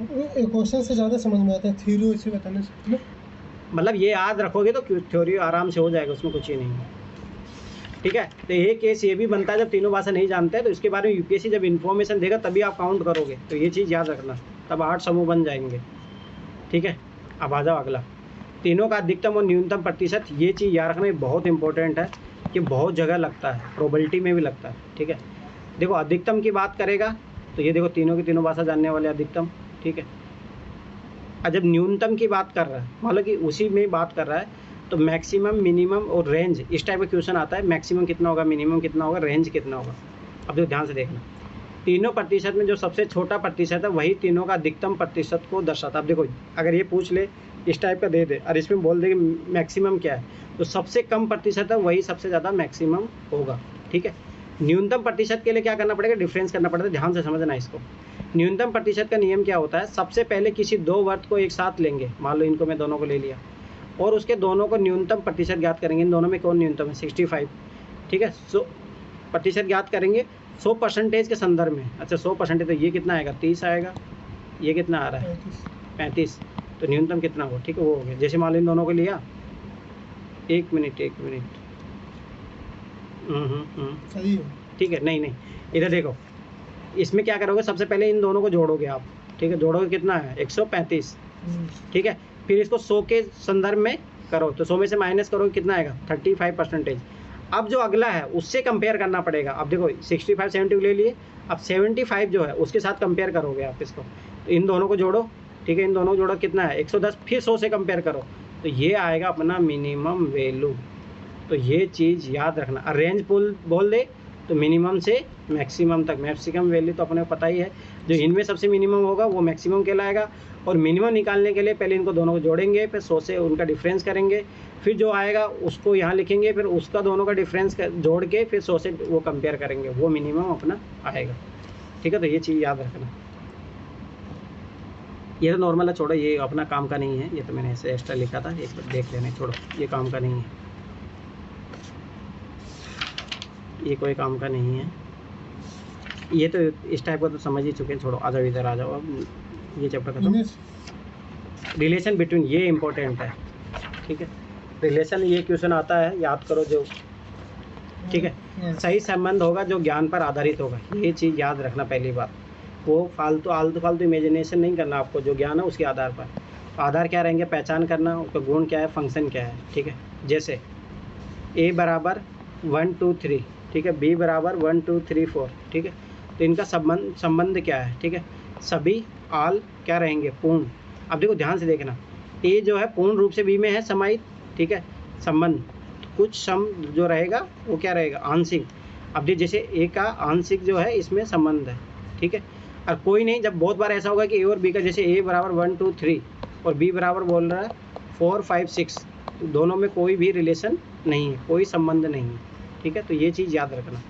Question से ज़्यादा समझ में आता है थ्योरी इसे बताने से, मतलब ये याद रखोगे तो थ्योरी आराम से हो जाएगा, उसमें कुछ ही नहीं है, ठीक है। तो एक केस ये भी बनता है जब तीनों भाषा नहीं जानते हैं, तो इसके बारे में यूपीएससी जब इन्फॉर्मेशन देगा तभी आप काउंट करोगे। तो ये चीज़ याद रखना, तब 8 समूह बन जाएंगे, ठीक है। अब आ जाओ अगला, तीनों का अधिकतम और न्यूनतम प्रतिशत। ये चीज़ याद रखना, ये बहुत इंपॉर्टेंट है, कि बहुत जगह लगता है, प्रोबेबिलिटी में भी लगता है, ठीक है। देखो अधिकतम की बात करेगा तो ये देखो तीनों की तीनों भाषा जानने वाले अधिकतम, ठीक है। और जब न्यूनतम की बात कर रहा है, मतलब कि उसी में बात कर रहा है, तो मैक्सिमम, मिनिमम और रेंज, इस टाइप का क्वेश्चन आता है। मैक्सिमम कितना होगा, मिनिमम कितना होगा, रेंज कितना होगा। अब देखो ध्यान से देखना, तीनों प्रतिशत में जो सबसे छोटा प्रतिशत है वही तीनों का अधिकतम प्रतिशत को दर्शाता है। अब देखो अगर ये पूछ ले इस टाइप का दे दे और इसमें बोल दे कि मैक्सिमम क्या है, तो सबसे कम प्रतिशत है वही सबसे ज़्यादा मैक्सिमम होगा, ठीक है। न्यूनतम प्रतिशत के लिए क्या करना पड़ेगा, डिफरेंस करना पड़ता है। ध्यान से समझना इसको। न्यूनतम प्रतिशत का नियम क्या होता है, सबसे पहले किसी दो वर्ग को एक साथ लेंगे, मान लो इनको मैं दोनों को ले लिया, और उसके दोनों को न्यूनतम प्रतिशत ज्ञात करेंगे। इन दोनों में कौन न्यूनतम है, 65, ठीक है। 100 प्रतिशत ज्ञात करेंगे 100% के संदर्भ में। अच्छा 100%, तो ये कितना आएगा, 30 आएगा। ये कितना आ रहा है, 35। तो न्यूनतम कितना होगा, ठीक है, वो हो गया। जैसे मान लो इन दोनों को लिया, एक मिनट सही है। ठीक है, नहीं इधर देखो, इसमें क्या करोगे, सबसे पहले इन दोनों को जोड़ोगे आप, ठीक है। जोड़ोगे कितना है, 135, ठीक है। फिर इसको 100 के संदर्भ में करो, तो 100 में से माइनस करोगे कितना आएगा, 35%। अब जो अगला है उससे कंपेयर करना पड़ेगा। अब देखो 65 70 ले लिए, अब 75 जो है उसके साथ कंपेयर करोगे आप इसको। तो इन दोनों को जोड़ो, ठीक है, इन दोनों को जोड़ो कितना है 110, फिर 100 से कंपेयर करो, तो ये आएगा अपना मिनिमम वैल्यू। तो ये चीज़ याद रखना। रेंज बोल दे तो मिनिमम से मैक्सिमम तक, मैक्सिमम वैल्यू तो अपने को पता ही है, जो इनमें सबसे मिनिमम होगा वो मैक्सिमम कहलाएगा। और मिनिमम निकालने के लिए पहले इनको दोनों को जोड़ेंगे, फिर 100 से उनका डिफरेंस करेंगे, फिर जो आएगा उसको यहाँ लिखेंगे, फिर उसका दोनों का डिफरेंस जोड़ के फिर 100 से वो कंपेयर करेंगे, वो मिनिमम अपना आएगा, ठीक है। तो ये चीज़ याद रखना। ये तो नॉर्मल है, छोड़ो, ये अपना काम का नहीं है, ये तो मैंने ऐसे एक्स्ट्रा लिखा था, एक बार देख लेना, छोड़ो, ये काम का नहीं है, ये कोई काम का नहीं है। ये तो इस टाइप का तो समझ ही चुके हैं, छोड़ो, आ जाओ इधर आ जाओ। अब ये चैप्टर खत्म। रिलेशन बिटवीन, ये इम्पोर्टेंट है, ठीक है। रिलेशन, ये क्वेश्चन आता है, याद करो जो, ठीक है। सही संबंध होगा जो ज्ञान पर आधारित होगा, ये चीज़ याद रखना पहली बात। वो फालतू इमेजिनेशन नहीं करना आपको, जो ज्ञान है उसके आधार पर। आधार क्या रहेंगे, पहचान करना, उसका गुण क्या है, फंक्शन क्या है, ठीक है। जैसे a बराबर 1 2 3, ठीक है, b बराबर 1 2 3 4, ठीक है। तो इनका संबंध क्या है, ठीक है। सभी आल क्या रहेंगे, पूर्ण। अब देखो ध्यान से देखना, a जो है पूर्ण रूप से b में है समाहित, ठीक है। संबंध कुछ सम जो रहेगा वो क्या रहेगा, आंशिक। अब देखिए जैसे a का आंशिक जो है इसमें संबंध है, ठीक है। और कोई नहीं, जब बहुत बार ऐसा होगा कि a और b का, जैसे a बराबर 1 2 3 और b बराबर बोल रहा है 4 5 6, तो दोनों में कोई भी रिलेशन नहीं है, कोई संबंध नहीं है, ठीक है। तो ये चीज़ याद रखना।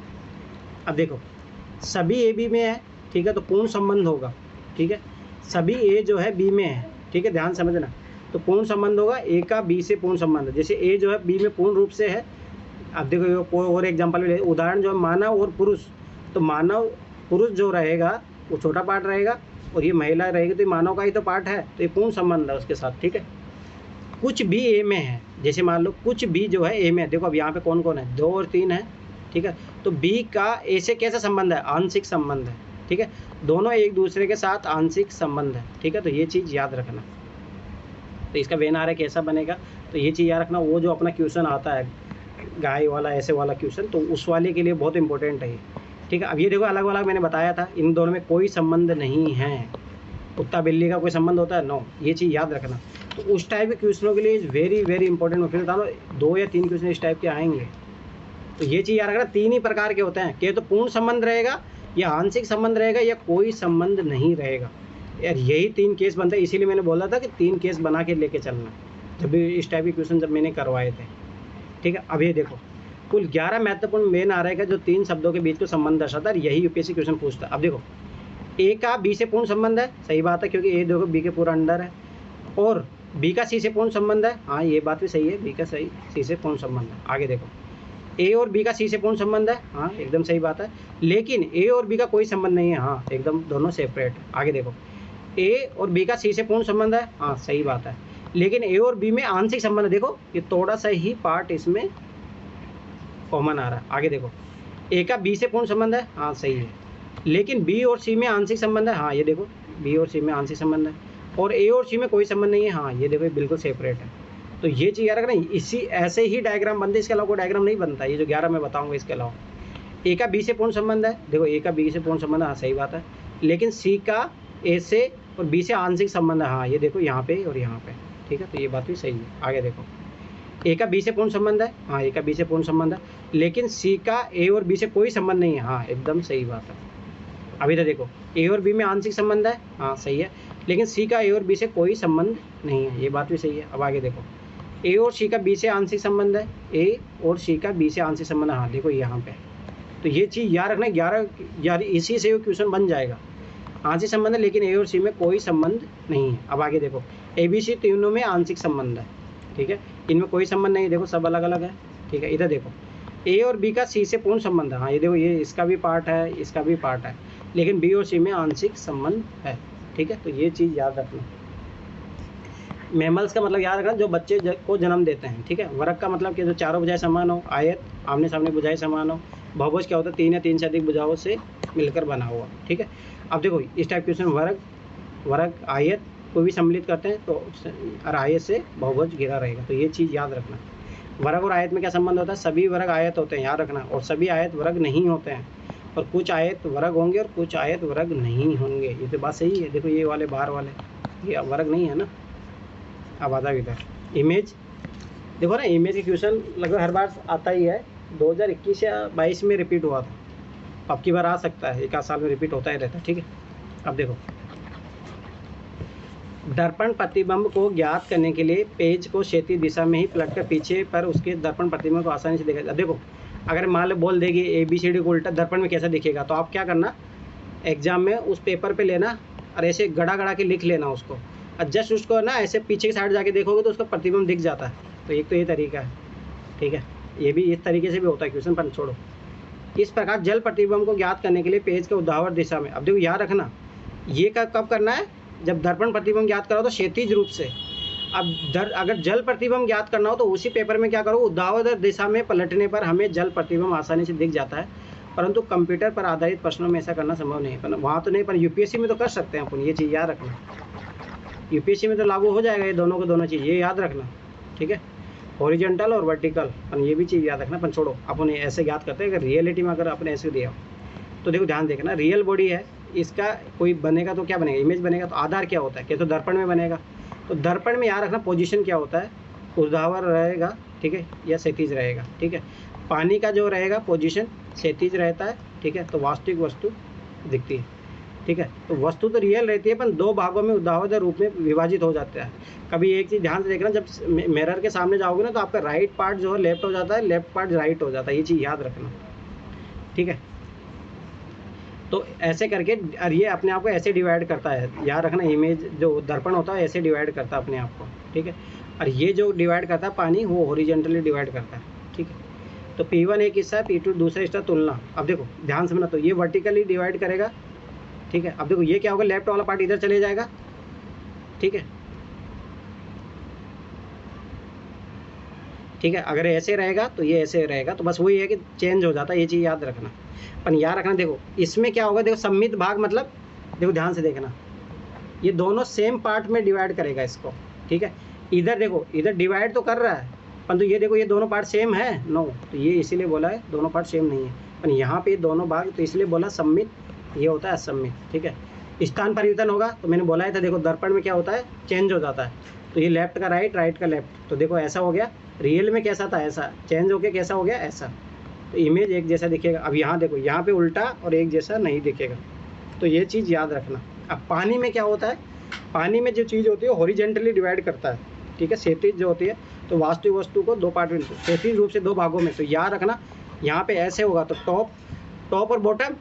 अब देखो सभी ए बी में है, ठीक है, तो पूर्ण संबंध होगा, ठीक है। सभी ए जो है बी में है, ठीक है, ध्यान समझना। तो पूर्ण संबंध होगा, ए का बी से पूर्ण संबंध। जैसे ए जो है बी में पूर्ण रूप से है। अब देखो कोई और एग्जांपल ले, उदाहरण जो है मानव और पुरुष। तो मानव पुरुष जो रहेगा वो छोटा पार्ट रहेगा, और ये महिला रहेगी, तो ये मानव का ही तो पार्ट है, तो ये पूर्ण संबंध है उसके साथ, ठीक है। कुछ भी ए में है, जैसे मान लो कुछ भी जो है ए में है। देखो अब यहाँ पे कौन कौन है, 2 और 3 है, ठीक है। तो बी का ए से कैसा संबंध है, आंशिक संबंध है, ठीक है। दोनों एक दूसरे के साथ आंशिक संबंध है, ठीक है। तो ये चीज़ याद रखना। तो इसका वेन आ रहा है कैसा बनेगा, तो ये चीज़ याद रखना। वो जो अपना क्वेश्चन आता है गाय वाला, ऐसे वाला क्वेश्चन, तो उस वाले के लिए बहुत इंपॉर्टेंट है ये, ठीक है। अब ये देखो अलग अलग मैंने बताया था, इन दोनों में कोई संबंध नहीं है। कुत्ता बिल्ली का कोई संबंध होता है, नो, ये चीज़ याद रखना। तो उस टाइप के क्वेश्चनों के लिए इज़ वेरी वेरी इंपॉर्टेंट। मैं फिर बता दो 2 या 3 क्वेश्चन इस टाइप के आएंगे। तो ये चीज़ याद रखना, 3 ही प्रकार के होते हैं, कि तो पूर्ण संबंध रहेगा, या आंशिक संबंध रहेगा, या कोई संबंध नहीं रहेगा। यार यही 3 केस बनते हैं, इसीलिए मैंने बोला था कि 3 केस बना के लेके चलना, जब भी इस टाइप के क्वेश्चन जब मैंने करवाए थे, ठीक है। अब ये देखो कुल 11 महत्वपूर्ण मेन आ रहेगा जो 3 शब्दों के बीच को संबंध दर्शाता है, यही यूपीएससी क्वेश्चन पूछता है। अब देखो ए का बी से पूर्ण संबंध है, सही बात है, क्योंकि ए देखो बी के पूरा अंडर है। और बी का सी से पूर्ण संबंध है, हाँ ये बात भी सही है, बी का सही सी से पूर्ण संबंध है। आगे देखो ए और बी का सी से पूर्ण संबंध है, हाँ एकदम सही बात है। लेकिन ए और बी का कोई संबंध नहीं है, हाँ एकदम दोनों सेपरेट। आगे देखो ए और बी का सी से पूर्ण संबंध है, हाँ सही बात है। लेकिन ए और बी में आंशिक संबंध है, देखो ये थोड़ा सा ही पार्ट इसमें कॉमन आ रहा है। आगे देखो ए का बी से पूर्ण संबंध है, हाँ सही है। लेकिन बी और सी में आंशिक संबंध है, हाँ ये देखो बी और सी में आंशिक संबंध है। और ए और सी में कोई संबंध नहीं है, हाँ ये देखो बिल्कुल सेपरेट है। तो ये चीज़ याद रखना, इसी ऐसे ही डायग्राम बनते, इसके अलावा कोई डायग्राम नहीं बनता। ये जो 11 मैं बताऊंगा इसके अलावा ए का बी से पूर्ण संबंध है, देखो ए का बी से पूर्ण संबंध है, हाँ सही बात है। लेकिन सी का ए से और बी से आंशिक संबंध है, हाँ ये देखो यहाँ पे और यहाँ पे, ठीक है। तो ये बात भी सही है। आगे देखो ए का बी से पूर्ण संबंध है, हाँ ए का बी से पूर्ण संबंध है। लेकिन सी का ए और बी से कोई संबंध नहीं है, हाँ एकदम सही बात है। अभी तो देखो ए और बी में आंशिक संबंध है, हाँ सही है। लेकिन सी का ए और बी से कोई संबंध नहीं है, ये बात भी सही है। अब आगे देखो ए और सी का बी से आंशिक संबंध है, ए और सी का बी से आंशिक संबंध है, हाँ देखो यहाँ पे तो ये चीज़ याद रखना, 11 यार इसी से वो क्वेश्चन बन जाएगा। आंशिक संबंध है लेकिन ए और सी में कोई संबंध नहीं है। अब आगे देखो, ए बी सी तीनों में आंशिक संबंध है, ठीक है, इनमें कोई संबंध नहीं, देखो सब अलग अलग है, ठीक है। इधर देखो ए और बी का सी से पूर्ण संबंध है, हाँ ये देखो ये इसका भी पार्ट है, इसका भी पार्ट है, लेकिन बी और सी में आंशिक संबंध है, ठीक है। तो ये चीज़ याद रखना। मैमल्स का मतलब याद रखना, जो बच्चे को जन्म देते हैं, ठीक है। वर्ग का मतलब कि जो चारों भुजाएं समान हो, आयत आमने सामने भुजाएं समान हो। बहुभुज क्या होता है, 3 या 3 से अधिक भुजाओं से मिलकर बना हुआ, ठीक है। अब देखो इस टाइप क्वेश्चन वर्ग आयत को भी सम्मिलित करते हैं तो और आयत से बहुभुज घिरा रहेगा, तो ये चीज़ याद रखना। वर्ग और आयत में क्या संबंध होता है, सभी वर्ग आयत होते हैं, याद रखना, और सभी आयत वर्ग नहीं होते हैं, और कुछ आयत वर्ग होंगे और कुछ आयत वर्ग नहीं होंगे। ये तो बात सही है। देखो ये वाले बाहर वाले ये वर्ग नहीं है ना। अब आता इधर इमेज, देखो ना इमेज के क्वेश्चन लगभग हर बार आता ही है, 2021 या 22 में रिपीट हुआ था, अब की बार आ सकता है, एक आध साल में रिपीट होता ही रहता है, ठीक है। अब देखो दर्पण प्रतिबिंब को ज्ञात करने के लिए पेज को क्षैतिज दिशा में ही पलटकर पीछे पर उसके दर्पण प्रतिबिंब को आसानी से देखा। देखो अगर मान लो बोल देगी ABCD को उल्टा दर्पण में कैसा दिखेगा, तो आप क्या करना, एग्जाम में उस पेपर पे लेना और ऐसे गड़ा गड़ा के लिख लेना उसको, और जस्ट उसको ना ऐसे पीछे की साइड जाके देखोगे तो उसका प्रतिबिंब दिख जाता है। तो एक तो ये तरीका है, ठीक है, ये भी इस तरीके से भी होता है क्वेश्चन, पर छोड़ो। इस प्रकार जल प्रतिबिंब को ज्ञात करने के लिए पेज के ऊर्ध्वाधर दिशा में, अब देखो याद रखना ये कब करना है, जब दर्पण प्रतिबिंब ज्ञात करो तो क्षैतिज रूप से। अब अगर जल प्रतिबिंब ज्ञात करना हो तो उसी पेपर में क्या करो, ऊर्ध्वाधर दिशा में पलटने पर हमें जल प्रतिबिंब आसानी से दिख जाता है, परंतु कंप्यूटर पर आधारित प्रश्नों में ऐसा करना संभव नहीं है। पर वहाँ तो नहीं, पर UPSC में तो कर सकते हैं अपन, ये चीज़ याद रखना। UPSC में तो लागू हो जाएगा ये दोनों को दोनों चीज़, ये याद रखना, ठीक है, हॉरिजॉन्टल और वर्टिकल, पर ये भी चीज़ याद रखना। पर छोड़ो अपन ऐसे याद करते हैं, अगर रियलिटी में अगर अपन ऐसे दिया तो देखो ध्यान देखना, रियल बॉडी है, इसका कोई बनेगा तो क्या बनेगा, इमेज बनेगा, तो आधार क्या होता है, क्या तो दर्पण में बनेगा, तो दर्पण में याद रखना पोजीशन क्या होता है, ऊर्ध्वाधर रहेगा, ठीक है, या क्षैतिज रहेगा, ठीक है। पानी का जो रहेगा पोजीशन क्षैतिज रहता है, ठीक है, तो वास्तविक वस्तु दिखती है, ठीक है। तो वस्तु तो रियल रहती है, पर दो भागों में ऊर्ध्वाधर रूप में विभाजित हो जाता है। कभी एक चीज़ ध्यान से देखना, जब मिरर के सामने जाओगे ना तो आपका राइट पार्ट जो है लेफ्ट हो जाता है, लेफ्ट पार्ट राइट हो जाता है, ये चीज़ याद रखना, ठीक है। तो ऐसे करके, और ये अपने आप को ऐसे डिवाइड करता है, याद रखना, इमेज जो दर्पण होता है ऐसे डिवाइड करता है अपने आप को, ठीक है। और ये जो डिवाइड करता है पानी, वो हॉरिजॉन्टली डिवाइड करता है, ठीक है। तो P1 एक हिस्सा है, P2 दूसरा हिस्सा, तुलना। अब देखो ध्यान से, तो ये वर्टिकली डिवाइड करेगा, ठीक है। अब देखो ये क्या होगा, लेफ्ट वाला पार्ट इधर चले जाएगा, ठीक है, ठीक है। अगर ऐसे रहेगा तो ये ऐसे रहेगा, तो बस वही है कि चेंज हो जाता है, ये चीज़ याद रखना। पर याद रखना, देखो इसमें क्या होगा, देखो सम्मित भाग मतलब, देखो ध्यान से देखना, ये दोनों सेम पार्ट में डिवाइड करेगा इसको, ठीक है। इधर देखो, इधर डिवाइड तो कर रहा है, परंतु ये देखो ये दोनों पार्ट सेम है, नो, तो ये इसीलिए बोला है दोनों पार्ट सेम नहीं है। पर यहाँ पे दोनों भाग, तो इसलिए बोला सम्मित, ये होता है असम्मित, ठीक है। स्थान परिवर्तन होगा, तो मैंने बोला था, देखो दर्पण में क्या होता है, चेंज हो जाता है, तो ये लेफ्ट का राइट, राइट का लेफ्ट, तो देखो ऐसा हो गया, रियल में कैसा था ऐसा, चेंज हो गया, कैसा हो गया ऐसा, तो इमेज एक जैसा दिखेगा। अब यहाँ देखो, यहाँ पे उल्टा और एक जैसा नहीं दिखेगा, तो ये चीज़ याद रखना। अब पानी में क्या होता है, पानी में जो चीज़ होती है हॉरिजॉन्टली डिवाइड करता है, ठीक है, क्षैतिज जो होती है, तो वास्तविक वस्तु को दो पार्ट में, क्षैतिज रूप से दो भागों में, तो याद रखना यहाँ पे ऐसे होगा, तो टॉप और बॉटम,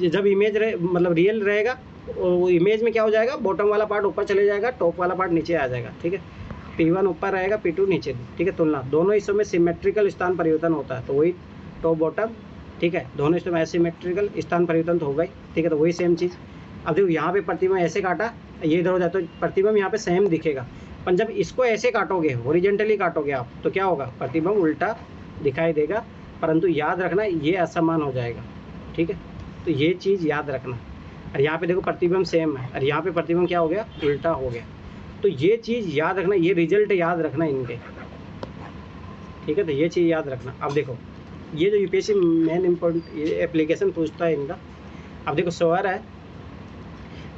जब इमेज मतलब रियल रहेगा, वो इमेज में क्या हो जाएगा, बॉटम वाला पार्ट ऊपर चले जाएगा, टॉप वाला पार्ट नीचे आ जाएगा, ठीक है। P1 ऊपर रहेगा, P2 नीचे, ठीक है। तुलना, दोनों हिस्सों में सिमेट्रिकल स्थान परिवर्तन होता है, तो वही टॉप बॉटम, ठीक है, दोनों हिस्सों में एसिमेट्रिकल स्थान परिवर्तन तो होगा ही, ठीक है, तो वही सेम चीज़। अब देखो यहाँ पे प्रतिबिंब ऐसे काटा, ये इधर हो जाए तो प्रतिबिंब यहाँ पे सेम दिखेगा, पर जब इसको ऐसे काटोगे, हॉरिजॉन्टली काटोगे आप, तो क्या होगा, प्रतिबिंब उल्टा दिखाई देगा, परंतु याद रखना ये असमान हो जाएगा, ठीक है। तो ये चीज़ याद रखना। और यहाँ पे देखो प्रतिबिंब सेम है, और यहाँ पे प्रतिबिंब क्या हो गया, उल्टा हो गया, तो ये चीज़ याद रखना, ये रिजल्ट याद रखना इनके, ठीक है। तो ये चीज़ याद रखना। अब देखो ये जो UPSC मेन इम्पोर्टेंट ये एप्लीकेशन पूछता है इनका। अब देखो स्वर है,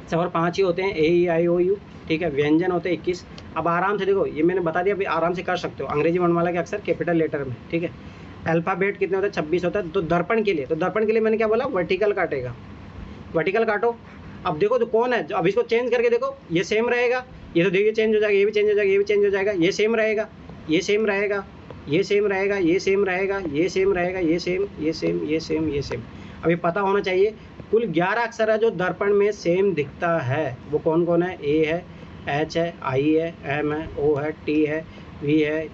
स्वर 5 ही होते हैं, A-E-I-O-U, ठीक है। व्यंजन होते हैं 21। अब आराम से देखो, ये मैंने बता दिया, अभी आराम से कर सकते हो, अंग्रेजी वर्णमाला के अक्षर कैपिटल लेटर में, ठीक है। अल्फ़ाबेट कितने होते हैं, 26 होता है। तो दर्पण के लिए मैंने क्या बोला, वर्टिकल काटेगा, वर्टिकल काटो। अब देखो तो कौन है, अब इसको चेंज करके देखो, ये सेम रहेगा, ये तो देखिए चेंज हो जाएगा, ये भी चेंज हो जाएगा, ये भी चेंज हो जाएगा, ये सेम रहेगा, ये सेम रहेगा, ये सेम रहेगा, ये सेम रहेगा, ये सेम रहेगा, ये सेम, ये सेम, ये सेम, ये सेम। अब ये पता होना चाहिए कुल 11 अक्षर है जो दर्पण में सेम दिखता है, वो कौन कौन है? ए है, एच है, आई है, एम है, ओ है, टी है, वी है,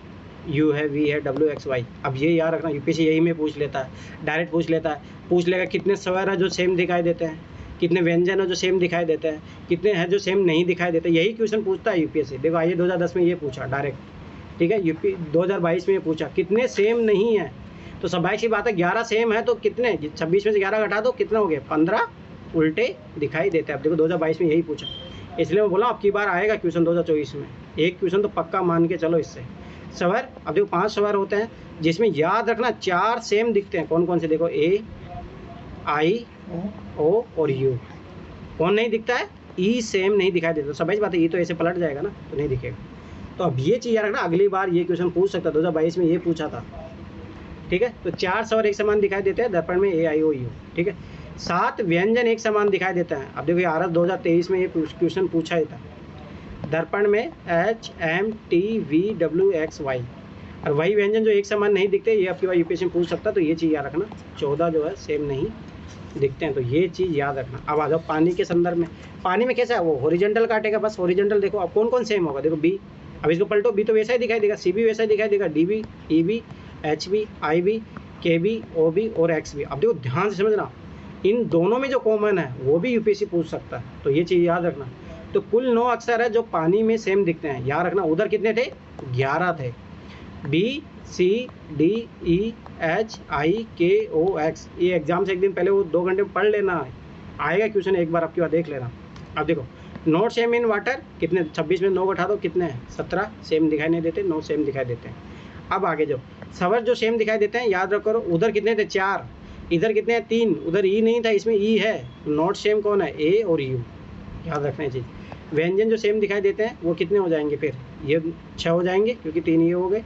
यू है, वी है, डब्ल्यू, एक्स, वाई। अब ये याद रखना, यूपीएससी यही में पूछ लेता है, डायरेक्ट पूछ लेता है। पूछ लेगा कितने स्वर है जो सेम दिखाई देते हैं, कितने व्यंजन है जो सेम दिखाई देते हैं, कितने हैं जो सेम नहीं दिखाई देते। यही क्वेश्चन पूछता है यूपीएससी। देखो आइए 2010 में ये पूछा डायरेक्ट, ठीक है। यूपी 2022 में ये पूछा कितने सेम नहीं है, तो स्वाभाविक सी बात है 11 सेम है तो कितने, 26 में से 11 घटा दो, कितने हो गए? 15 उल्टे दिखाई देते हैं। अब देखो 2022 में यही पूछा, इसलिए मैं बोला अब की बार आएगा क्वेश्चन 2024 में। एक क्वेश्चन तो पक्का मान के चलो इससे। स्वर, अब देखो 5 स्वर होते हैं जिसमें याद रखना 4 सेम दिखते हैं। कौन कौन से? देखो ए, आई, ओ और यू। कौन नहीं दिखता है? ई सेम नहीं दिखाई देता। स्वाभाविक बात है, ई तो ऐसे पलट जाएगा ना, तो नहीं दिखेगा। तो अब ये चीज़ याद रखना, अगली बार ये क्वेश्चन पूछ सकता है, 2022 में ये पूछा था, ठीक है। तो 4 स्वर एक समान दिखाई देते हैं दर्पण में, ए, आई, ओ, यू, ठीक है। 7 व्यंजन एक समान दिखाई देते हैं। अब देखो ये आरएस 2023 में ये क्वेश्चन पूछा ही था, दर्पण में H, M, T, V, W, X, Y. और वही व्यंजन जो एक समान नहीं दिखते, ये आपकी बार यूपीएससी में पूछ सकता है। तो ये चीज़ याद रखना, 14 जो है सेम नहीं दिखते हैं, तो ये चीज़ याद रखना। अब आ जाओ पानी के संदर्भ में। पानी में कैसा है? वो हॉरिजॉन्टल काटेगा, बस हॉरिजॉन्टल। देखो अब कौन कौन सेम होगा? देखो बी, अब इसको पलटो, बी तो वैसा ही दिखाई देगा, सी भी वैसा ही दिखाई देगा, D B, E B, H B, I B, K B, O B और एक्स बी। अब देखो ध्यान से समझना, इन दोनों में जो कॉमन है वो भी यूपीएससी पूछ सकता है, तो ये चीज़ याद रखना। तो कुल 9 अक्षर है जो पानी में सेम दिखते हैं, याद रखना। उधर कितने थे? 11 थे। बी, सी, डी, ई, एच, आई, के, ओ, एक्स। ये एग्जाम से एक दिन पहले वो 2 घंटे में पढ़ लेना, आएगा क्वेश्चन, एक बार आपकी बार देख लेना। अब देखो नोट सेम इन वाटर, कितने? 26 में 9 घटा दो, कितने हैं? 17 सेम दिखाई नहीं देते, 9 सेम दिखाई देते हैं। अब आगे जो स्वर जो सेम दिखाई देते हैं, याद रखो, उधर कितने थे? 4, इधर कितने हैं? 3, उधर ई नहीं था, इसमें ई है। नोट सेम कौन है? ए और यू, याद रखना ये चीज़। व्यंजन जो सेम दिखाई देते हैं वो कितने हो जाएंगे? फिर ये 6 हो जाएंगे क्योंकि 3 ये हो गए,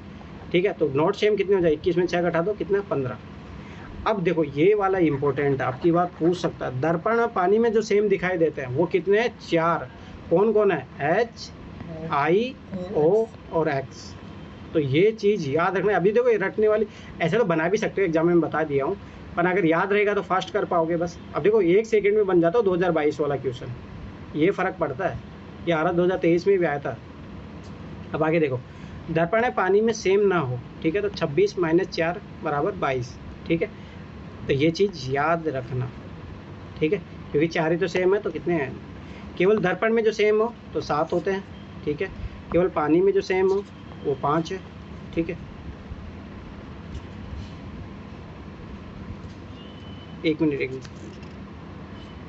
ठीक है। तो नोट सेम कितने हो जाए? 21 में 6 घटा दो, कितना? 15। अब देखो ये वाला इंपॉर्टेंट है, आपकी बात पूछ सकता है। दर्पण और पानी में जो सेम दिखाई देते हैं वो कितने हैं? 4। कौन कौन है? एच, आई, ओ और एक्स। तो ये चीज़ याद रखना। अभी देखो ये रटने वाली, ऐसे तो बना भी सकते हो, एग्जाम में बता दिया हूँ, पर अगर याद रहेगा तो फास्ट कर पाओगे बस। अब देखो 1 सेकंड में बन जाता हो 2022 वाला क्वेश्चन, ये फ़र्क पड़ता है। ये आरएस 2023 में भी आया था। अब आगे देखो, दर्पण है पानी में सेम ना हो, ठीक है, तो 26 - 4 = 22, ठीक है। तो ये चीज़ याद रखना, ठीक है, क्योंकि 4 ही तो सेम है, तो कितने हैं? केवल दर्पण में जो सेम हो तो 7 होते हैं, ठीक है। केवल पानी में जो सेम हो वो 5 है, ठीक है। एक मिनट,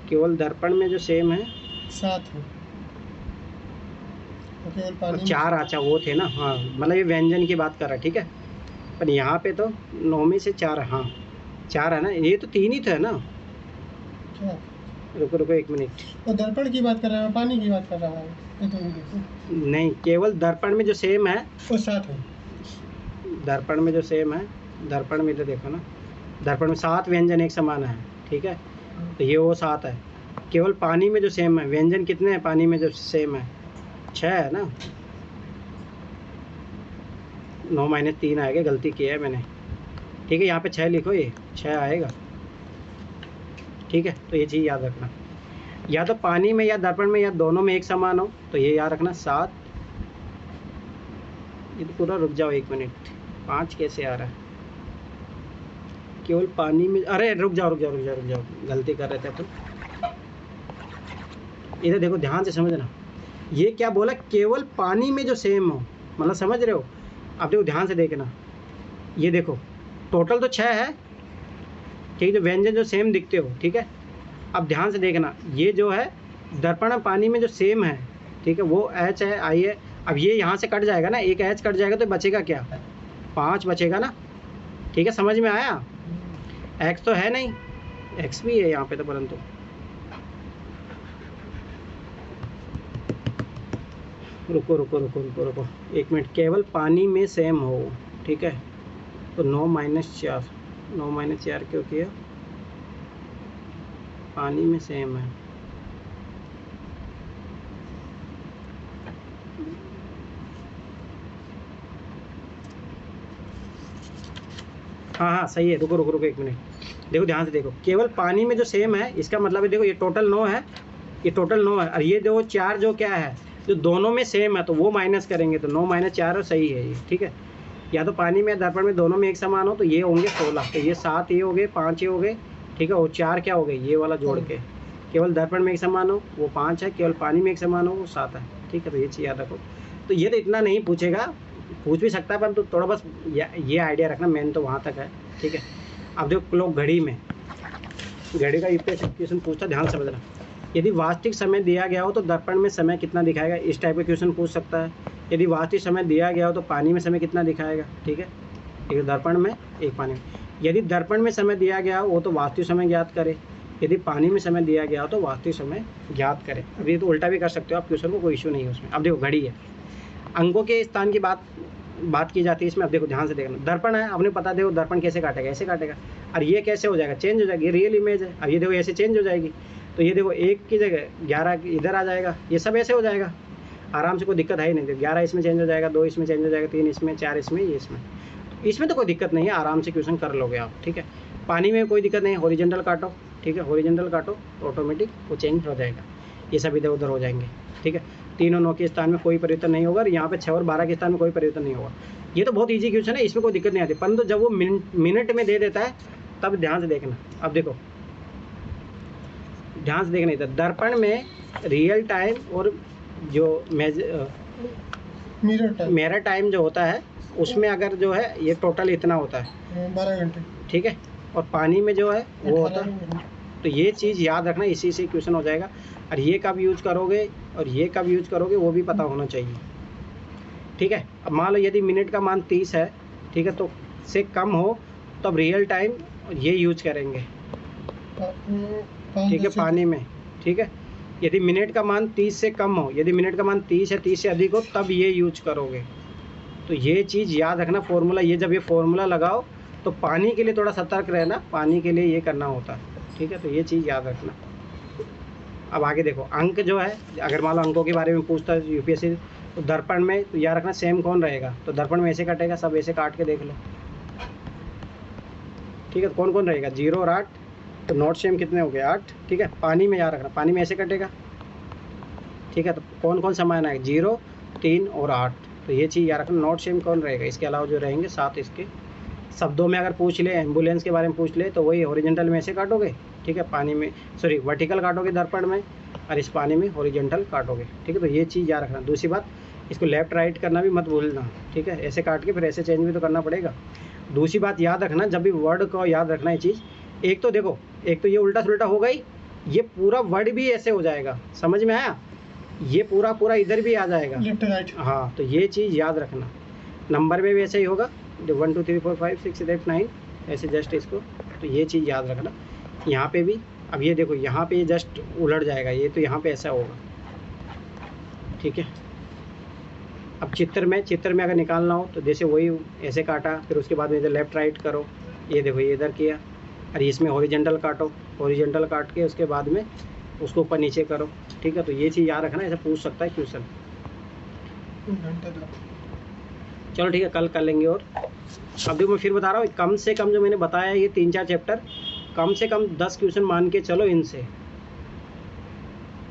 केवल दर्पण में जो सेम है 7 है, तो केवल पानी में 4, अच्छा वो थे ना, हाँ, मतलब ये व्यंजन की बात कर रहा है, ठीक है। पर यहाँ पे तो 9 में से 4 है, हाँ 4 है ना, ये तो 3 ही तो है ना। क्या? रुको 1 मिनट, वो दर्पण की बात कर रहा है, पानी की बात कर रहा है, ये तो देखो नहीं, केवल दर्पण में जो सेम है, वो 7 है। दर्पण में जो सेम है, दर्पण में तो देखो ना, दर्पण में 7 व्यंजन एक समान है, ठीक है, तो ये वो 7 है। केवल पानी में जो सेम है, व्यंजन कितने हैं पानी में जो सेम है? 6 है ना। 9 - 3 आएगा, गलती की है मैंने, ठीक है। यहाँ पे 6 लिखो, ये 6 आएगा, ठीक है। तो ये चीज़ याद रखना, या तो पानी में या दर्पण में या दोनों में एक समान हो, तो ये याद रखना 7। ये तो पूरा, रुक जाओ 1 मिनट, 5 कैसे आ रहा है? केवल पानी में, अरे रुक जाओ, गलती कर रहे थे अपन। इधर देखो, ध्यान से समझना, ये क्या बोला? केवल पानी में जो सेम हो, मतलब समझ रहे हो? अब देखो ध्यान से देखना, ये देखो टोटल तो 6 है, ठीक है, व्यंजन जो सेम दिखते हो, ठीक है। अब ध्यान से देखना, ये जो है दर्पण और पानी में जो सेम है, ठीक है, वो एच है, आई है। अब ये यहाँ से कट जाएगा ना, एक एच कट जाएगा तो बचेगा क्या? 5 बचेगा ना, ठीक है, समझ में आया? एक्स तो है नहीं, एक्स भी है यहाँ पे तो, परंतु रुको 1 मिनट। केवल पानी में सेम हो, ठीक है, तो 9 - 4, 9 - 4 क्यों किया? पानी में सेम है, हाँ हाँ सही है, रुको रुको रुको 1 मिनट, देखो ध्यान से देखो, केवल पानी में जो सेम है इसका मतलब है, देखो ये टोटल 9 है, ये टोटल 9 है, और ये जो 4 जो क्या है, जो दोनों में सेम है तो वो माइनस करेंगे, तो 9 - 4 और सही है ये, ठीक है। या तो पानी में दर्पण में दोनों में एक समान हो तो ये होंगे 16, तो ये 7 ये हो गए, 5 ये हो गए, ठीक है, और 4 क्या हो गए, ये वाला जोड़ के। केवल दर्पण में एक समान हो वो 5 है, केवल पानी में एक समान हो वो 7 है, ठीक है। तो ये चीज़ याद रखो। तो ये तो इतना नहीं पूछेगा, पूछ भी सकता है, पर तो थोड़ा बस ये आइडिया रखना, मेन तो वहाँ तक है, ठीक है। अब देखो लोग घड़ी में, घड़ी का यूपीएससी क्वेश्चन पूछता, ध्यान से समझना। यदि वास्तविक समय दिया गया हो तो दर्पण में समय कितना दिखाएगा, इस टाइप का क्वेश्चन पूछ सकता है। यदि वास्तविक समय दिया गया हो तो पानी में समय कितना दिखाएगा, ठीक है, एक दर्पण में एक पानी में। यदि दर्पण में समय दिया गया हो तो वास्तविक समय ज्ञात करे, यदि पानी में समय दिया गया हो तो वास्तविक समय ज्ञात करें। अब ये तो उल्टा भी कर सकते हो आप क्वेश्चन को, कोई इशू नहीं है उसमें। अब देखो घड़ी है, अंकों के स्थान की बात की जाती है इसमें। अब देखो ध्यान से देखना, दर्पण है, आपने पता, देखो दर्पण कैसे काटेगा, ऐसे काटेगा, और ये कैसे हो जाएगा, चेंज हो जाएगी, ये रियल इमेज है। अब ये देखो ऐसे चेंज हो जाएगी, तो ये देखो 1 की जगह 11 इधर आ जाएगा, ये सब ऐसे हो जाएगा आराम से, कोई दिक्कत है ही नहीं। देखो 11 इसमें चेंज हो जाएगा, 2 इसमें चेंज हो जाएगा, 3 इसमें, 4 इसमें, ये इसमें तो कोई दिक्कत नहीं है, आराम से क्वेश्चन कर लोगे आप, ठीक है। पानी में कोई दिक्कत नहीं, हॉरिजॉन्टल काटो, ठीक है, हॉरिजॉन्टल काटो तो ऑटोमेटिक वो चेंज हो जाएगा, ये सब इधर उधर हो जाएंगे, ठीक है। 3 और 9 के स्थान में कोई परिवर्तन नहीं होगा, और यहाँ पे 6 और 12 के स्थान में कोई परिवर्तन नहीं होगा। ये तो बहुत ईजी क्वेश्चन है, इसमें कोई दिक्कत नहीं आती, परंतु जब वो मिनट में दे देता है तब ध्यान से देखना। अब देखो ध्यान से देखना, इधर दर्पण में रियल टाइम और जो मेरा टाइम जो होता है उसमें अगर जो है ये टोटल इतना होता है 12 घंटे, ठीक है, और पानी में जो है वो होता है। तो ये चीज़ याद रखना, इसी से क्वेश्चन हो जाएगा। और ये कब यूज करोगे और ये कब यूज करोगे वो भी पता होना चाहिए, ठीक है। अब मान लो यदि मिनट का मान 30 है, ठीक है, तो से कम हो तब रियल टाइम ये यूज करेंगे, ठीक है, पानी में, ठीक है। यदि मिनट का मान 30 से कम हो, यदि मिनट का मान 30 है 30 से अधिक हो तब ये यूज करोगे। तो ये चीज़ याद रखना, फॉर्मूला, ये जब ये फॉर्मूला लगाओ तो पानी के लिए थोड़ा सतर्क रहना, पानी के लिए ये करना होता है, ठीक है। तो ये चीज़ याद रखना। अब आगे देखो, अंक जो है, अगर मान लो अंकों के बारे में पूछता है यूपीएससी, तो दर्पण में तो याद रखना सेम कौन रहेगा, तो दर्पण में ऐसे कटेगा, सब ऐसे काट के देख लो, ठीक है। तो कौन कौन रहेगा, 0 और 8, तो नॉट सेम कितने हो गए 8, ठीक है। पानी में याद रखना, पानी में ऐसे कटेगा, ठीक है। तो कौन कौन समान आएगा, 0, 3 और 8, तो ये चीज़ याद रखना, नॉट सेम कौन रहेगा। इसके अलावा जो रहेंगे 7 इसके शब्दों में अगर पूछ ले, एम्बुलेंस के बारे में पूछ ले, तो वही हॉरिजॉन्टल में ऐसे काटोगे, ठीक है, पानी में सॉरी वर्टिकल काटोगे दर्पण में, और इस पानी में हॉरिजॉन्टल काटोगे, ठीक है। तो ये चीज़ याद रखना। दूसरी बात, इसको लेफ्ट राइट करना भी मत भूलना, ठीक है, ऐसे काट के फिर ऐसे चेंज भी तो करना पड़ेगा। दूसरी बात याद रखना, जब भी वर्ड को याद रखना ये चीज़, एक तो देखो, एक तो ये उल्टा सुल्टा हो गई, ये पूरा वर्ड भी ऐसे हो जाएगा, समझ में आया, ये पूरा इधर भी आ जाएगा, लेफ्ट राइट, हाँ। तो ये चीज़ याद रखना, नंबर में भी ऐसे ही होगा, 1 2 3 4 5 6 7 8 ऐसे जस्ट इसको, तो ये चीज़ याद रखना। यहाँ पे भी, अब ये देखो यहाँ पे जस्ट उलट जाएगा ये, तो यहाँ पे ऐसा होगा, ठीक है। अब चित्र में अगर निकालना हो तो जैसे वही ऐसे काटा, फिर उसके बाद में इधर लेफ्ट राइट करो, ये देखो ये इधर किया, और इसमें हॉरिजॉन्टल काटो, हॉरिजॉन्टल काट के उसके बाद में उसको ऊपर नीचे करो, ठीक है। तो ये चीज़ याद रखना, ऐसा पूछ सकता है क्वेश्चन। चलो ठीक है, कल कर लेंगे। और अब देखो मैं फिर बता रहा हूँ, कम से कम जो मैंने बताया ये 3-4 चैप्टर, कम से कम 10 क्वेश्चन मान के चलो, इनसे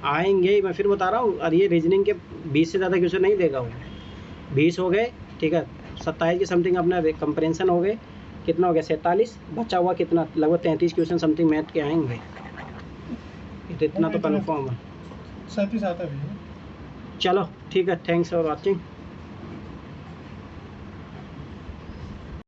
आएंगे। मैं फिर बता रहा हूँ, और ये रीजनिंग के 20 से ज़्यादा क्वेश्चन नहीं देगा वो, 20 हो गए, ठीक है, 27 के समथिंग अपना कंप्रेंशन हो गए, कितना हो गया 47, बचा हुआ कितना, लगभग 33 क्वेश्चन समथिंग मैथ के आएंगे, तो इतना तो कन्फर्म है। 37 आता भी है। चलो ठीक है, थैंक्स फॉर वॉचिंग।